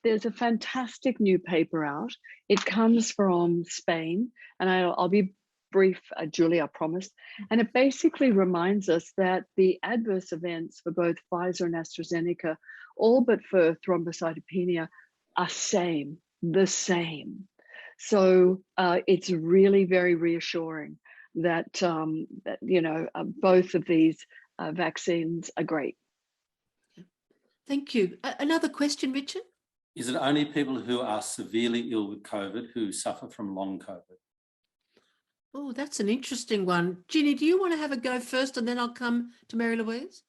there's a fantastic new paper out. It comes from Spain, and I'll be brief, Julie, I promise. And it basically reminds us that the adverse events for both Pfizer and AstraZeneca, all but for thrombocytopenia, are the same. So it's really very reassuring that, both of these vaccines are great. Thank you. Another question, Richard? Is it only people who are severely ill with COVID who suffer from long COVID? Oh, that's an interesting one. Ginny, do you want to have a go first and then I'll come to Mary-Louise?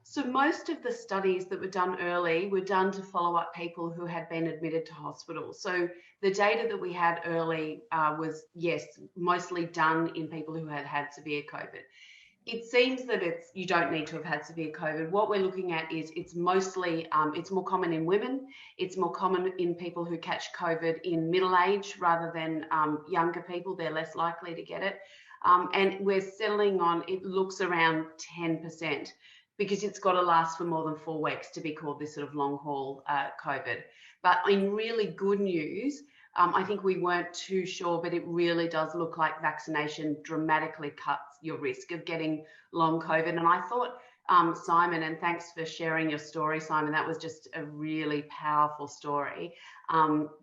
So most of the studies that were done early were done to follow up people who had been admitted to hospital. So the data that we had early was, yes, mostly done in people who had had severe COVID. It seems that you don't need to have had severe COVID. What we're looking at is it's mostly, it's more common in women. It's more common in people who catch COVID in middle age rather than younger people. They're less likely to get it. And we're settling on, it looks around 10%, because it's got to last for more than 4 weeks to be called this sort of long haul COVID. But in really good news, I think we weren't too sure, but it really does look like vaccination dramatically cuts your risk of getting long COVID. And I thought, Simon, and thanks for sharing your story, Simon, that was just a really powerful story.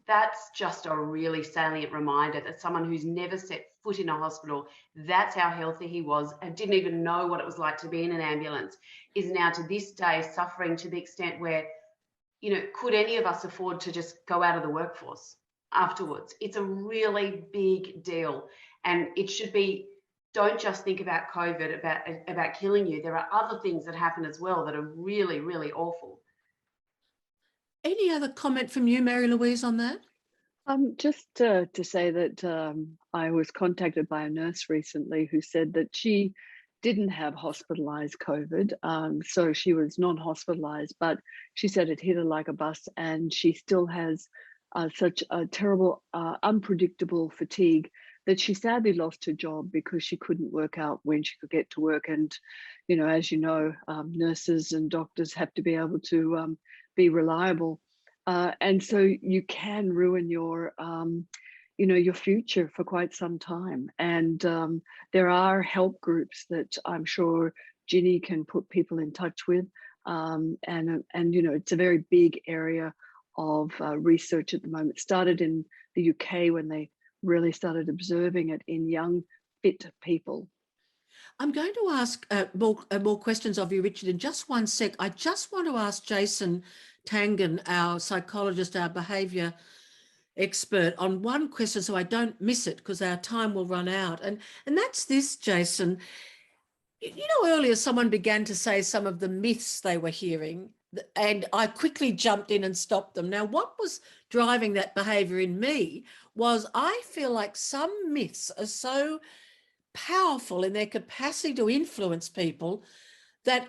That's just a really salient reminder that someone who's never set foot in a hospital, that's how healthy he was, and didn't even know what it was like to be in an ambulance, is now to this day suffering to the extent where, you know, could any of us afford to just go out of the workforce afterwards? It's a really big deal, and it should be, don't just think about COVID, about killing you. There are other things that happen as well that are really, really awful. Any other comment from you, Mary-Louise, on that? Just to say that I was contacted by a nurse recently who said that she didn't have hospitalized COVID, so she was non-hospitalized, but she said it hit her like a bus, and she still has such a terrible, unpredictable fatigue that she sadly lost her job because she couldn't work out when she could get to work. And, you know, as you know, nurses and doctors have to be able to be reliable. And so you can ruin your, you know, your future for quite some time. And there are help groups that I'm sure Ginni can put people in touch with. And you know, it's a very big area of research at the moment. It started in the UK when they really started observing it in young, fit people. I'm going to ask more questions of you, Richard, in just one sec. I just want to ask Jason Tangen, our psychologist, our behaviour expert, on one question so I don't miss it, because our time will run out. And that's this, Jason. You know, earlier someone began to say some of the myths they were hearing, and I quickly jumped in and stopped them. Now, what was driving that behaviour in me was I feel like some myths are so powerful in their capacity to influence people that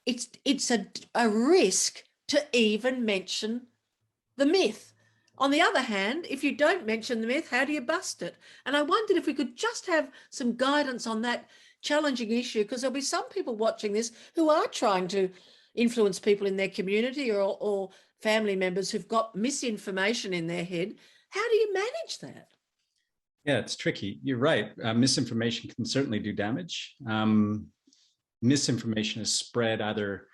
it's a risk to even mention the myth. On the other hand, if you don't mention the myth, how do you bust it? And I wondered if we could just have some guidance on that challenging issue, because there'll be some people watching this who are trying to influence people in their community or family members who've got misinformation in their head. How do you manage that? Yeah, it's tricky. You're right. Misinformation can certainly do damage. Misinformation is spread either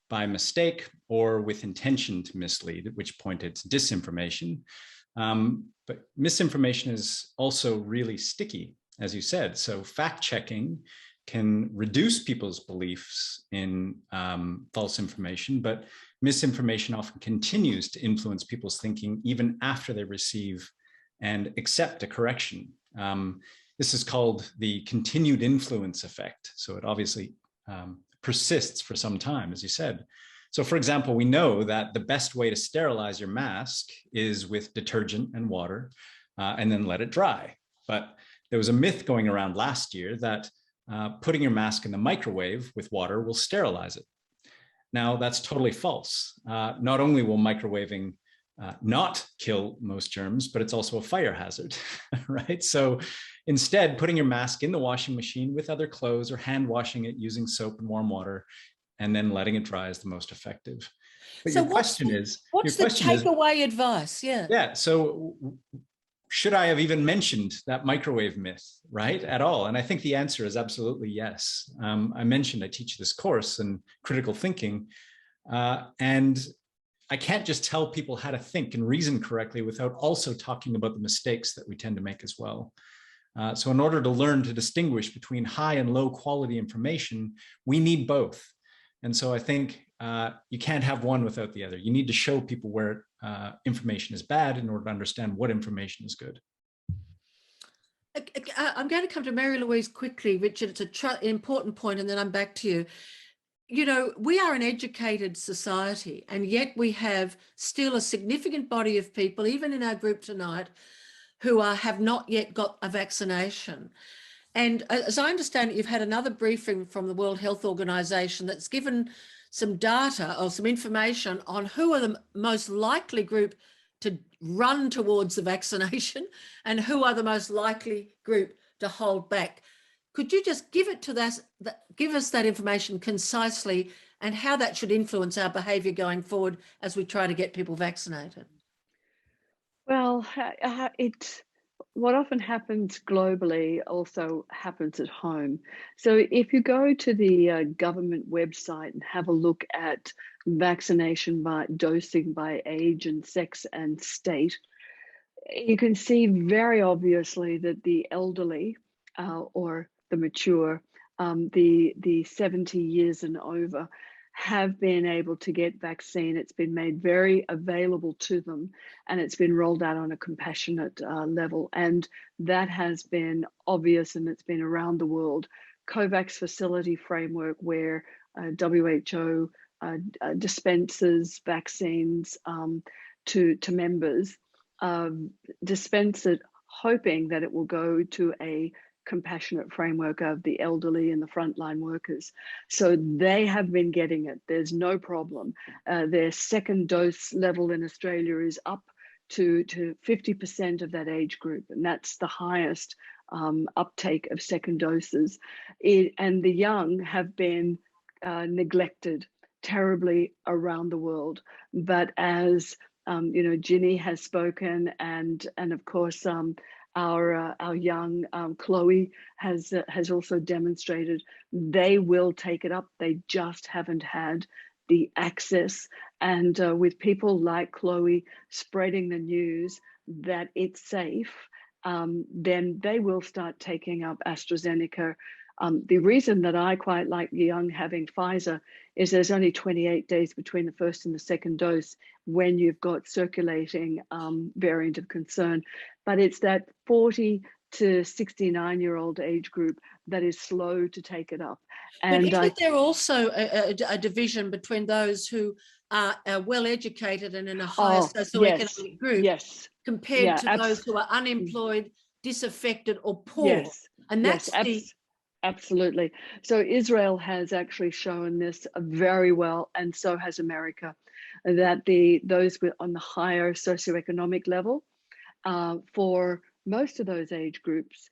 by mistake or with intention to mislead, at which point it's disinformation. But misinformation is also really sticky, as you said. So fact-checking can reduce people's beliefs in false information, but misinformation often continues to influence people's thinking even after they receive and accept a correction. This is called the continued influence effect. So it obviously persists for some time, as you said. So for example, we know that the best way to sterilize your mask is with detergent and water, and then let it dry. But there was a myth going around last year that putting your mask in the microwave with water will sterilize it. Now, that's totally false. Not only will microwaving not kill most germs, but it's also a fire hazard, right? So instead, putting your mask in the washing machine with other clothes or hand washing it using soap and warm water, and then letting it dry is the most effective. But so your question is, what's the takeaway advice? Yeah. So should I have even mentioned that microwave myth, right, at all? And I think the answer is absolutely yes. I mentioned I teach this course in critical thinking, and I can't just tell people how to think and reason correctly without also talking about the mistakes that we tend to make as well. So in order to learn to distinguish between high and low quality information, we need both. And so I think you can't have one without the other. You need to show people where information is bad in order to understand what information is good. I'm going to come to Mary-Louise quickly, Richard. It's an important point, and then I'm back to you. you know, we are an educated society, and yet we have still a significant body of people, even in our group tonight, who have not yet got a vaccination. And as I understand it, you've had another briefing from the World Health Organization that's given some data or some information on who are the most likely group to run towards the vaccination and who are the most likely group to hold back. Could you just give us that information concisely, and how that should influence our behaviour going forward as we try to get people vaccinated? Well, what often happens globally also happens at home. So if you go to the government website and have a look at vaccination by dosing by age and sex and state, you can see very obviously that the elderly or the mature, the 70 years and over, have been able to get vaccine. It's been made very available to them, and it's been rolled out on a compassionate level. And that has been obvious, and it's been around the world. COVAX facility framework, where WHO dispenses vaccines to members, dispense it hoping that it will go to a compassionate framework of the elderly and the frontline workers. So they have been getting it. There's no problem. Their second dose level in Australia is up to 50% of that age group, and that's the highest uptake of second doses. And the young have been neglected terribly around the world. But as you know, Ginni has spoken, and of course our young Chloe has also demonstrated they will take it up. They just haven't had the access. And with people like Chloe spreading the news that it's safe, then they will start taking up AstraZeneca. The reason that I quite like the young having Pfizer is there's only 28 days between the first and the second dose when you've got circulating variant of concern. But it's that 40 to 69-year-old age group that is slow to take it up. And but isn't there also a division between those who are well educated and in a higher socioeconomic group, compared to those who are unemployed, disaffected, or poor? And that's absolutely. So Israel has actually shown this very well, and so has America, that those on the higher socioeconomic level, for most of those age groups,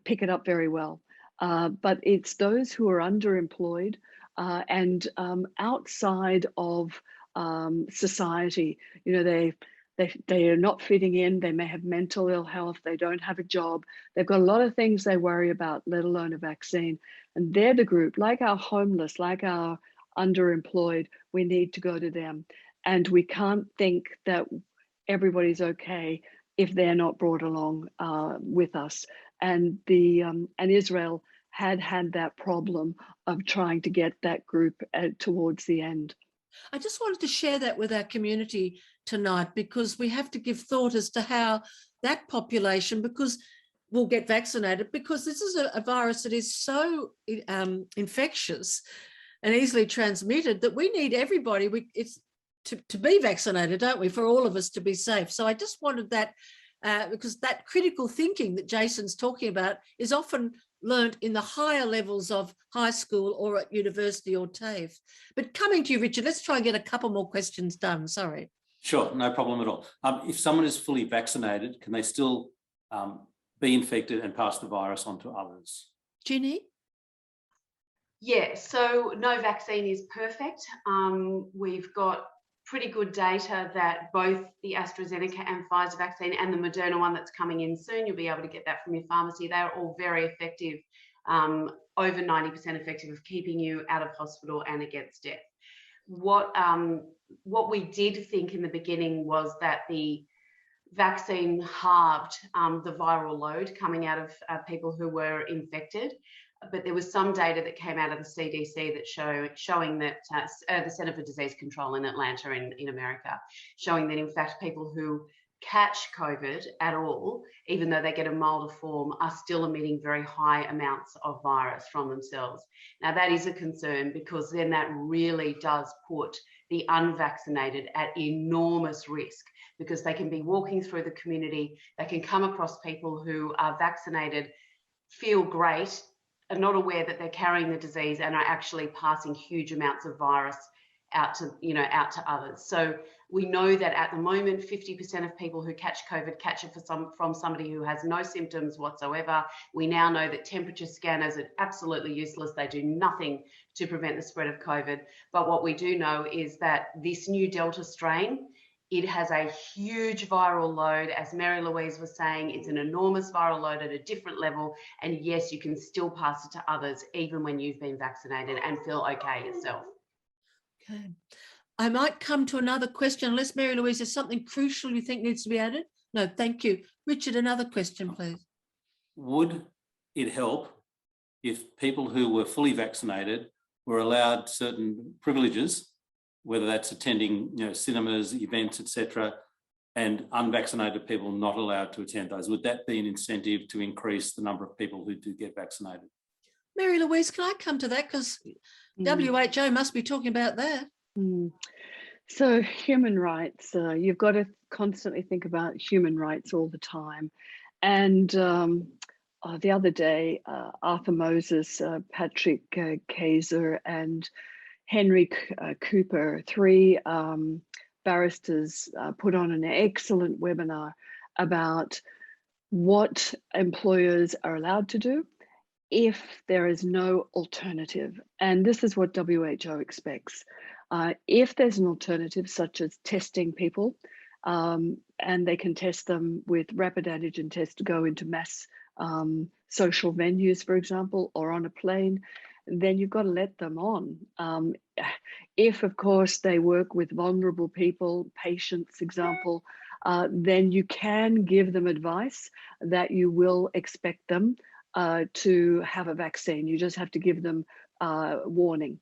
pick it up very well. But it's those who are underemployed and outside of society. You know, they are not fitting in. They may have mental ill health. They don't have a job. They've got a lot of things they worry about, let alone a vaccine. And they're the group, like our homeless, like our underemployed. We need to go to them. And we can't think that everybody's okay if they're not brought along with us. And Israel had that problem of trying to get that group towards the end. I just wanted to share that with our community tonight, because we have to give thought as to how that population, because will get vaccinated, because this is a virus that is so infectious and easily transmitted that we need everybody to be vaccinated, don't we, for all of us to be safe. So I just wanted that, because that critical thinking that Jason's talking about is often learnt in the higher levels of high school or at university or TAFE. But coming to you, Richard, let's try and get a couple more questions done. Sorry. Sure, no problem at all. If someone is fully vaccinated, can they still be infected and pass the virus on to others? Ginni? Yeah, so no vaccine is perfect. We've got pretty good data that both the AstraZeneca and Pfizer vaccine and the Moderna one that's coming in soon, you'll be able to get that from your pharmacy. They're all very effective, over 90% effective of keeping you out of hospital and against death. What we did think in the beginning was that the vaccine halved the viral load coming out of people who were infected. But there was some data that came out of the CDC that showing that the Center for Disease Control in Atlanta in America, showing that in fact people who catch COVID at all, even though they get a milder form, are still emitting very high amounts of virus from themselves. Now, that is a concern, because then that really does put the unvaccinated at enormous risk, because they can be walking through the community, they can come across people who are vaccinated, feel great, are not aware that they're carrying the disease, and are actually passing huge amounts of virus out to others. So we know that at the moment, 50% of people who catch COVID catch it from somebody who has no symptoms whatsoever. We now know that temperature scanners are absolutely useless. They do nothing to prevent the spread of COVID. But what we do know is that this new Delta strain, it has a huge viral load. As Mary-Louise was saying, it's an enormous viral load at a different level. And yes, you can still pass it to others, even when you've been vaccinated and feel okay yourself. Okay. I might come to another question, unless Mary-Louise, is something crucial you think needs to be added? No, thank you. Richard, another question, please. Would it help if people who were fully vaccinated were allowed certain privileges, whether that's attending, cinemas, events, etc., and unvaccinated people not allowed to attend those? Would that be an incentive to increase the number of people who do get vaccinated? Mary-Louise, can I come to that? Because WHO must be talking about that. So human rights, you've got to constantly think about human rights all the time. And the other day, Arthur Moses, Patrick Kaiser, and Henry Cooper, three barristers, put on an excellent webinar about what employers are allowed to do if there is no alternative. And this is what WHO expects. If there's an alternative, such as testing people, and they can test them with rapid antigen tests to go into mass social venues, for example, or on a plane, then you've got to let them on. If, of course, they work with vulnerable people, patients, example, then you can give them advice that you will expect them to have a vaccine. You just have to give them warning.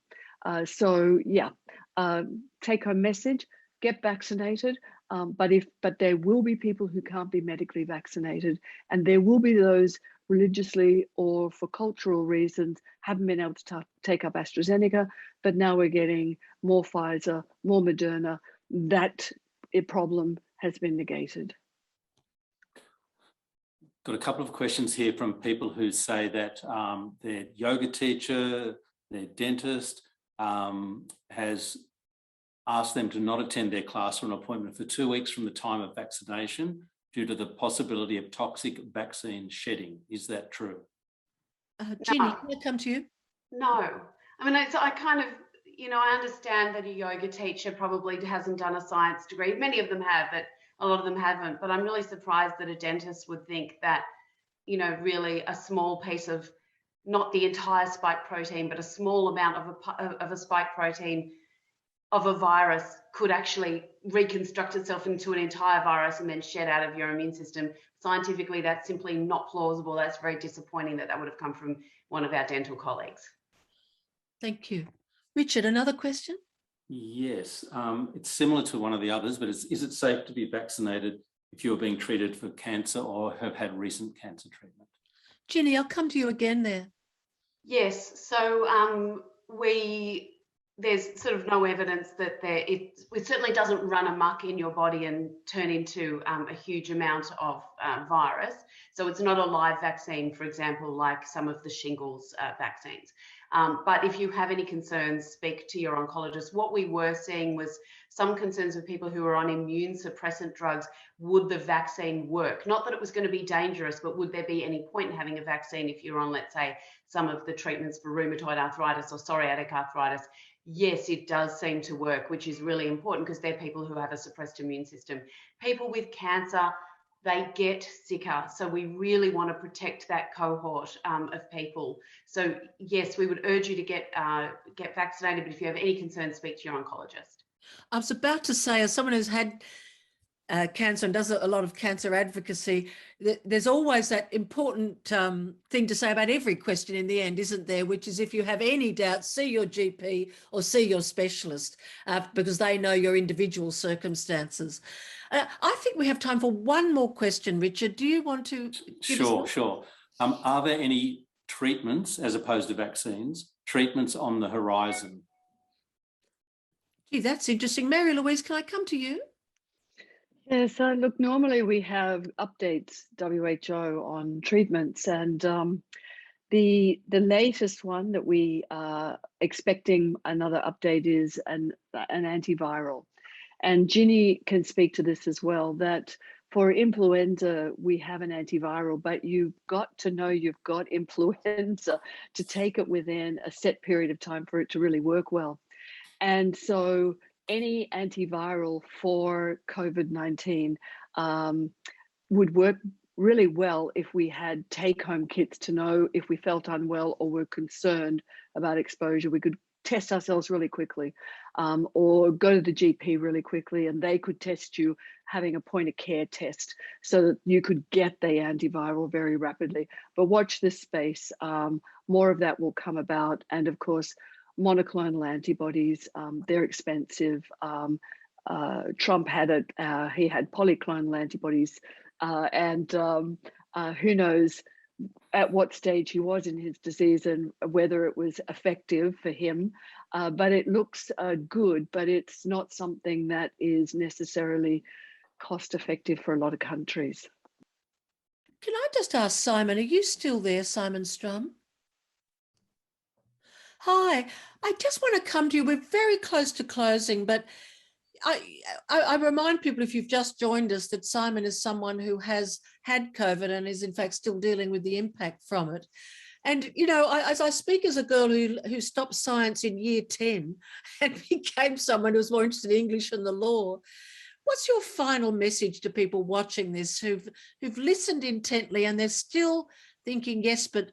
Take home message: get vaccinated. But there will be people who can't be medically vaccinated, and there will be those religiously or for cultural reasons haven't been able to take up AstraZeneca, but now we're getting more Pfizer, more Moderna. That problem has been negated. Got a couple of questions here from people who say that their yoga teacher, their dentist has asked them to not attend their class or an appointment for 2 weeks from the time of vaccination due to the possibility of toxic vaccine shedding. Is that true? Ginni, can I come to you? No. I mean, I kind of, I understand that a yoga teacher probably hasn't done a science degree. Many of them have, but a lot of them haven't. But I'm really surprised that a dentist would think that, really a small piece of, not the entire spike protein, but a small amount of a spike protein of a virus could actually reconstruct itself into an entire virus and then shed out of your immune system. Scientifically, that's simply not plausible. That's very disappointing that would have come from one of our dental colleagues. Thank you. Richard, another question? Yes, it's similar to one of the others, but is it safe to be vaccinated if you're being treated for cancer or have had recent cancer treatment? Ginni, I'll come to you again there. Yes, so there's sort of no evidence that it certainly doesn't run amok in your body and turn into a huge amount of virus. So it's not a live vaccine, for example, like some of the shingles vaccines. But if you have any concerns, speak to your oncologist. What we were seeing was some concerns with people who are on immune suppressant drugs. Would the vaccine work? Not that it was going to be dangerous, but would there be any point in having a vaccine if you're on, let's say, some of the treatments for rheumatoid arthritis or psoriatic arthritis? Yes, it does seem to work, which is really important because they're people who have a suppressed immune system. People with cancer, they get sicker. So we really want to protect that cohort of people. So yes, we would urge you to get vaccinated, but if you have any concerns, speak to your oncologist. I was about to say, as someone who's had cancer and does a lot of cancer advocacy, there's always that important thing to say about every question in the end, isn't there? Which is, if you have any doubt, see your GP or see your specialist, because they know your individual circumstances. I think we have time for one more question, Richard. Do you want to give us one? Sure. Are there any treatments, as opposed to vaccines, treatments on the horizon? Gee, that's interesting. Mary-Louise, can I come to you? Yes, look, normally we have updates, WHO, on treatments, and the latest one that we are expecting another update is an antiviral. And Ginni can speak to this as well, that for influenza, we have an antiviral, but you've got to know you've got influenza to take it within a set period of time for it to really work well. And so any antiviral for COVID-19 would work really well if we had take-home kits to know if we felt unwell or were concerned about exposure. We could test ourselves really quickly, or go to the GP really quickly, and they could test you, having a point of care test, so that you could get the antiviral very rapidly. But watch this space. More of that will come about. And of course, monoclonal antibodies, they're expensive. Trump had it, he had polyclonal antibodies, and who knows at what stage he was in his disease and whether it was effective for him. But it looks good, but it's not something that is necessarily cost effective for a lot of countries. Can I just ask Simon, are you still there, Simon Strum? Hi, I just want to come to you. We're very close to closing, but I remind people, if you've just joined us, that Simon is someone who has had COVID and is in fact still dealing with the impact from it. And, you know, as I speak as a girl who stopped science in year 10 and became someone who was more interested in English and the law, what's your final message to people watching this who've listened intently and they're still thinking, yes, but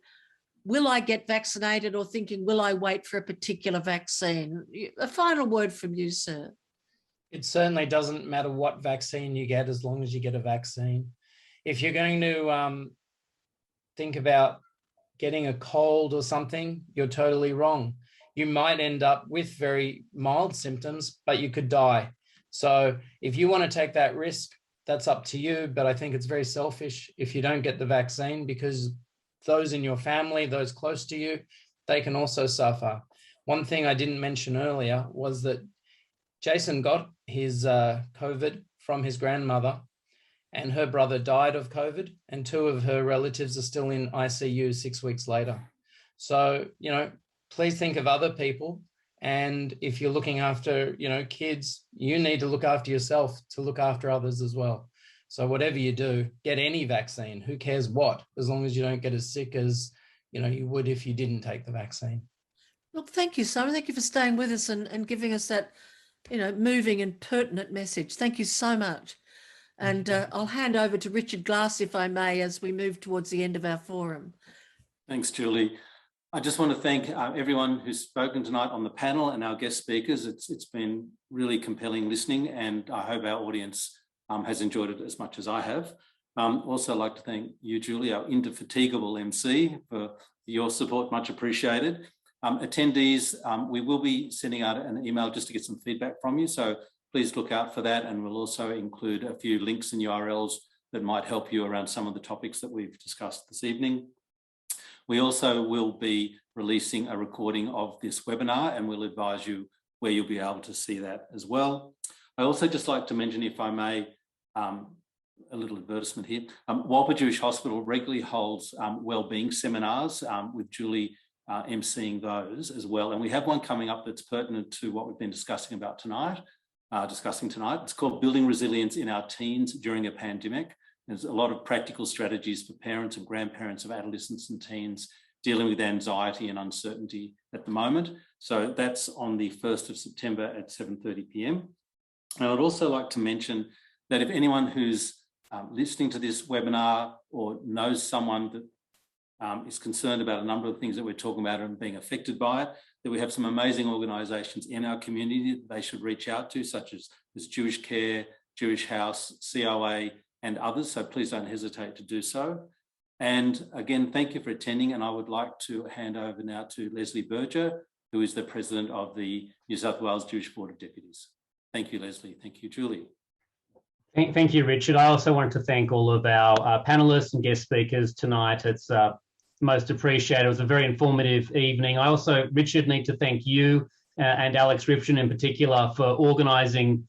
will I get vaccinated, or thinking, will I wait for a particular vaccine? A final word from you, sir. It certainly doesn't matter what vaccine you get, as long as you get a vaccine. If you're going to think about getting a cold or something, you're totally wrong. You might end up with very mild symptoms, but you could die. So if you want to take that risk, that's up to you. But I think it's very selfish if you don't get the vaccine, because those in your family, those close to you, they can also suffer. One thing I didn't mention earlier was that Jason got his COVID from his grandmother, and her brother died of COVID, and 2 of her relatives are still in ICU 6 weeks later. So, you know, please think of other people. And if you're looking after, you know, kids, you need to look after yourself to look after others as well. So whatever you do, get any vaccine, who cares what, as long as you don't get as sick as, you know, you would if you didn't take the vaccine. Well, thank you, Simon. Thank you for staying with us and giving us that, you know, moving and pertinent message. Thank you so much. And I'll hand over to Richard Glass, if I may, as we move towards the end of our forum. Thanks, Julie. I just want to thank everyone who's spoken tonight on the panel and our guest speakers. It's been really compelling listening, and I hope our audience has enjoyed it as much as I have. Also like to thank you, Julie, our indefatigable MC, for your support, much appreciated. Attendees, we will be sending out an email just to get some feedback from you, so please look out for that, and we'll also include a few links and URLs that might help you around some of the topics that we've discussed this evening. We also will be releasing a recording of this webinar, and we'll advise you where you'll be able to see that as well. I also just like to mention, if I may, a little advertisement here. Walper Jewish Hospital regularly holds wellbeing seminars with Julie emceeing those as well. And we have one coming up that's pertinent to what we've been discussing tonight. It's called Building Resilience in Our Teens During a Pandemic. There's a lot of practical strategies for parents and grandparents of adolescents and teens dealing with anxiety and uncertainty at the moment. So that's on the 1st of September at 7:30 p.m. And I'd also like to mention that if anyone who's listening to this webinar or knows someone that is concerned about a number of things that we're talking about and being affected by it, that we have some amazing organisations in our community that they should reach out to, such as Jewish Care, Jewish House, COA, and others. So please don't hesitate to do so. And again, thank you for attending. And I would like to hand over now to Leslie Berger, who is the President of the New South Wales Jewish Board of Deputies. Thank you, Leslie. Thank you, Julie. Thank you, Richard. I also wanted to thank all of our panelists and guest speakers tonight. It's most appreciated. It was a very informative evening. I also, Richard, need to thank you and Alex Ripchen in particular for organising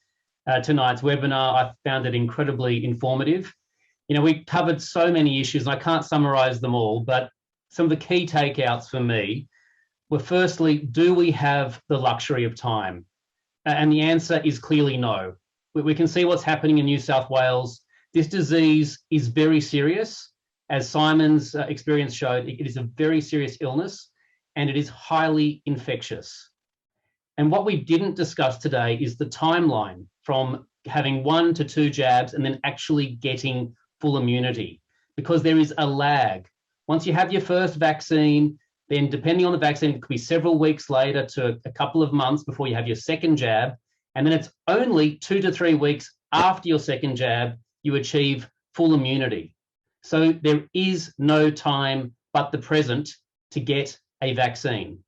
tonight's webinar. I found it incredibly informative. You know, we covered so many issues, and I can't summarise them all, but some of the key takeouts for me were, firstly, do we have the luxury of time? And the answer is clearly no. We can see what's happening in New South Wales. This disease is very serious. As Simon's experience showed, it is a very serious illness, and it is highly infectious. And what we didn't discuss today is the timeline from having 1 to 2 jabs and then actually getting full immunity, because there is a lag. Once you have your first vaccine, then depending on the vaccine, it could be several weeks later to a couple of months before you have your second jab. And then it's only 2 to 3 weeks after your second jab, you achieve full immunity. So there is no time but the present to get a vaccine.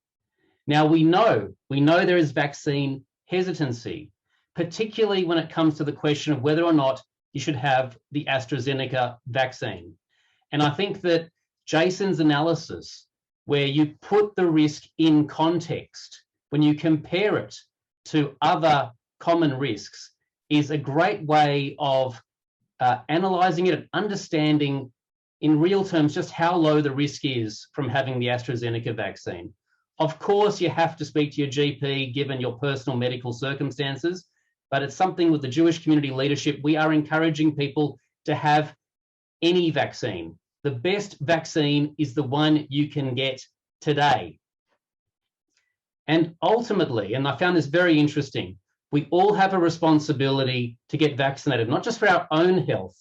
Now we know there is vaccine hesitancy, particularly when it comes to the question of whether or not you should have the AstraZeneca vaccine. And I think that Jason's analysis, where you put the risk in context, when you compare it to other common risks, is a great way of analysing it and understanding in real terms just how low the risk is from having the AstraZeneca vaccine. Of course, you have to speak to your GP given your personal medical circumstances, but it's something with the Jewish community leadership, we are encouraging people to have any vaccine. The best vaccine is the one you can get today. And ultimately, and I found this very interesting, we all have a responsibility to get vaccinated, not just for our own health,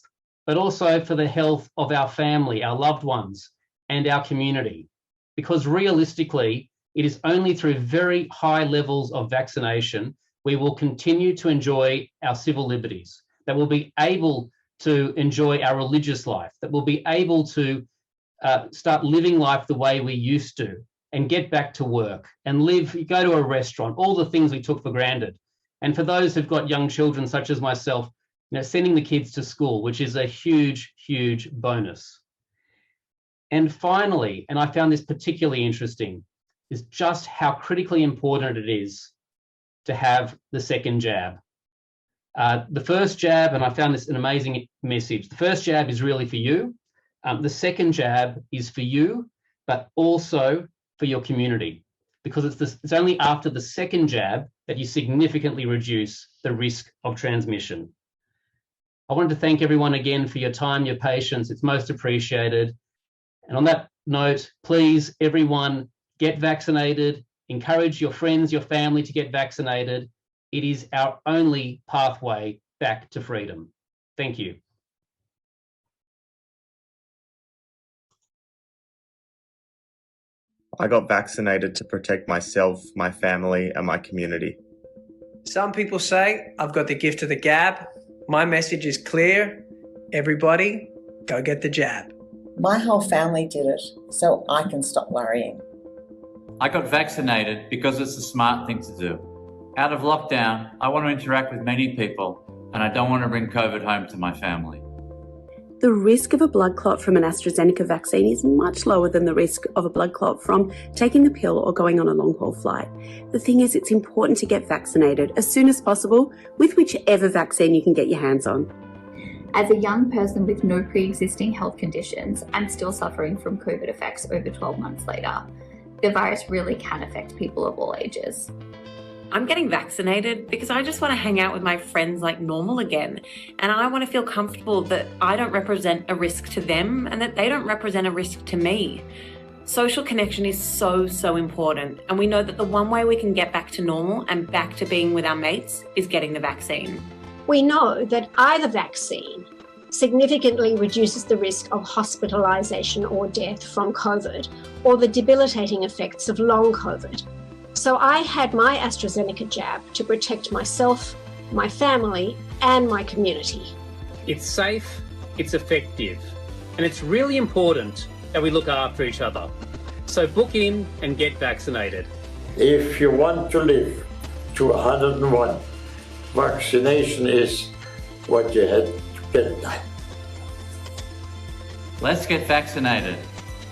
but also for the health of our family, our loved ones, and our community. Because realistically, it is only through very high levels of vaccination we will continue to enjoy our civil liberties, that we'll be able to enjoy our religious life, that we'll be able to start living life the way we used to and get back to work and live, go to a restaurant, all the things we took for granted. And for those who've got young children such as myself, you know, sending the kids to school, which is a huge, huge bonus. And finally, and I found this particularly interesting, is just how critically important it is to have the second jab. The first jab, and I found this an amazing message, the first jab is really for you. The second jab is for you, but also for your community, because it's only after the second jab that you significantly reduce the risk of transmission. I wanted to thank everyone again for your time, your patience. It's most appreciated. And on that note, please, everyone, get vaccinated. Encourage your friends, your family to get vaccinated. It is our only pathway back to freedom. Thank you. I got vaccinated to protect myself, my family, and my community. Some people say I've got the gift of the gab. My message is clear. Everybody, go get the jab. My whole family did it, so I can stop worrying. I got vaccinated because it's the smart thing to do. Out of lockdown, I want to interact with many people, and I don't want to bring COVID home to my family. The risk of a blood clot from an AstraZeneca vaccine is much lower than the risk of a blood clot from taking the pill or going on a long-haul flight. The thing is, it's important to get vaccinated as soon as possible with whichever vaccine you can get your hands on. As a young person with no pre-existing health conditions and still suffering from COVID effects over 12 months later, the virus really can affect people of all ages. I'm getting vaccinated because I just want to hang out with my friends like normal again. And I want to feel comfortable that I don't represent a risk to them and that they don't represent a risk to me. Social connection is so, so important. And we know that the one way we can get back to normal and back to being with our mates is getting the vaccine. We know that either vaccine significantly reduces the risk of hospitalisation or death from COVID or the debilitating effects of long COVID. So I had my AstraZeneca jab to protect myself, my family, and my community. It's safe, it's effective, and it's really important that we look after each other. So book in and get vaccinated. If you want to live to 101, vaccination is what you had to get done. Let's get vaccinated.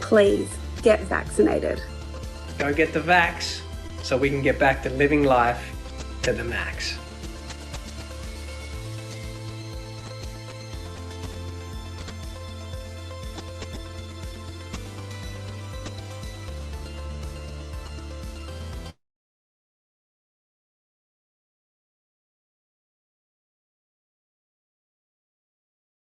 Please get vaccinated. Go get the vax so we can get back to living life to the max.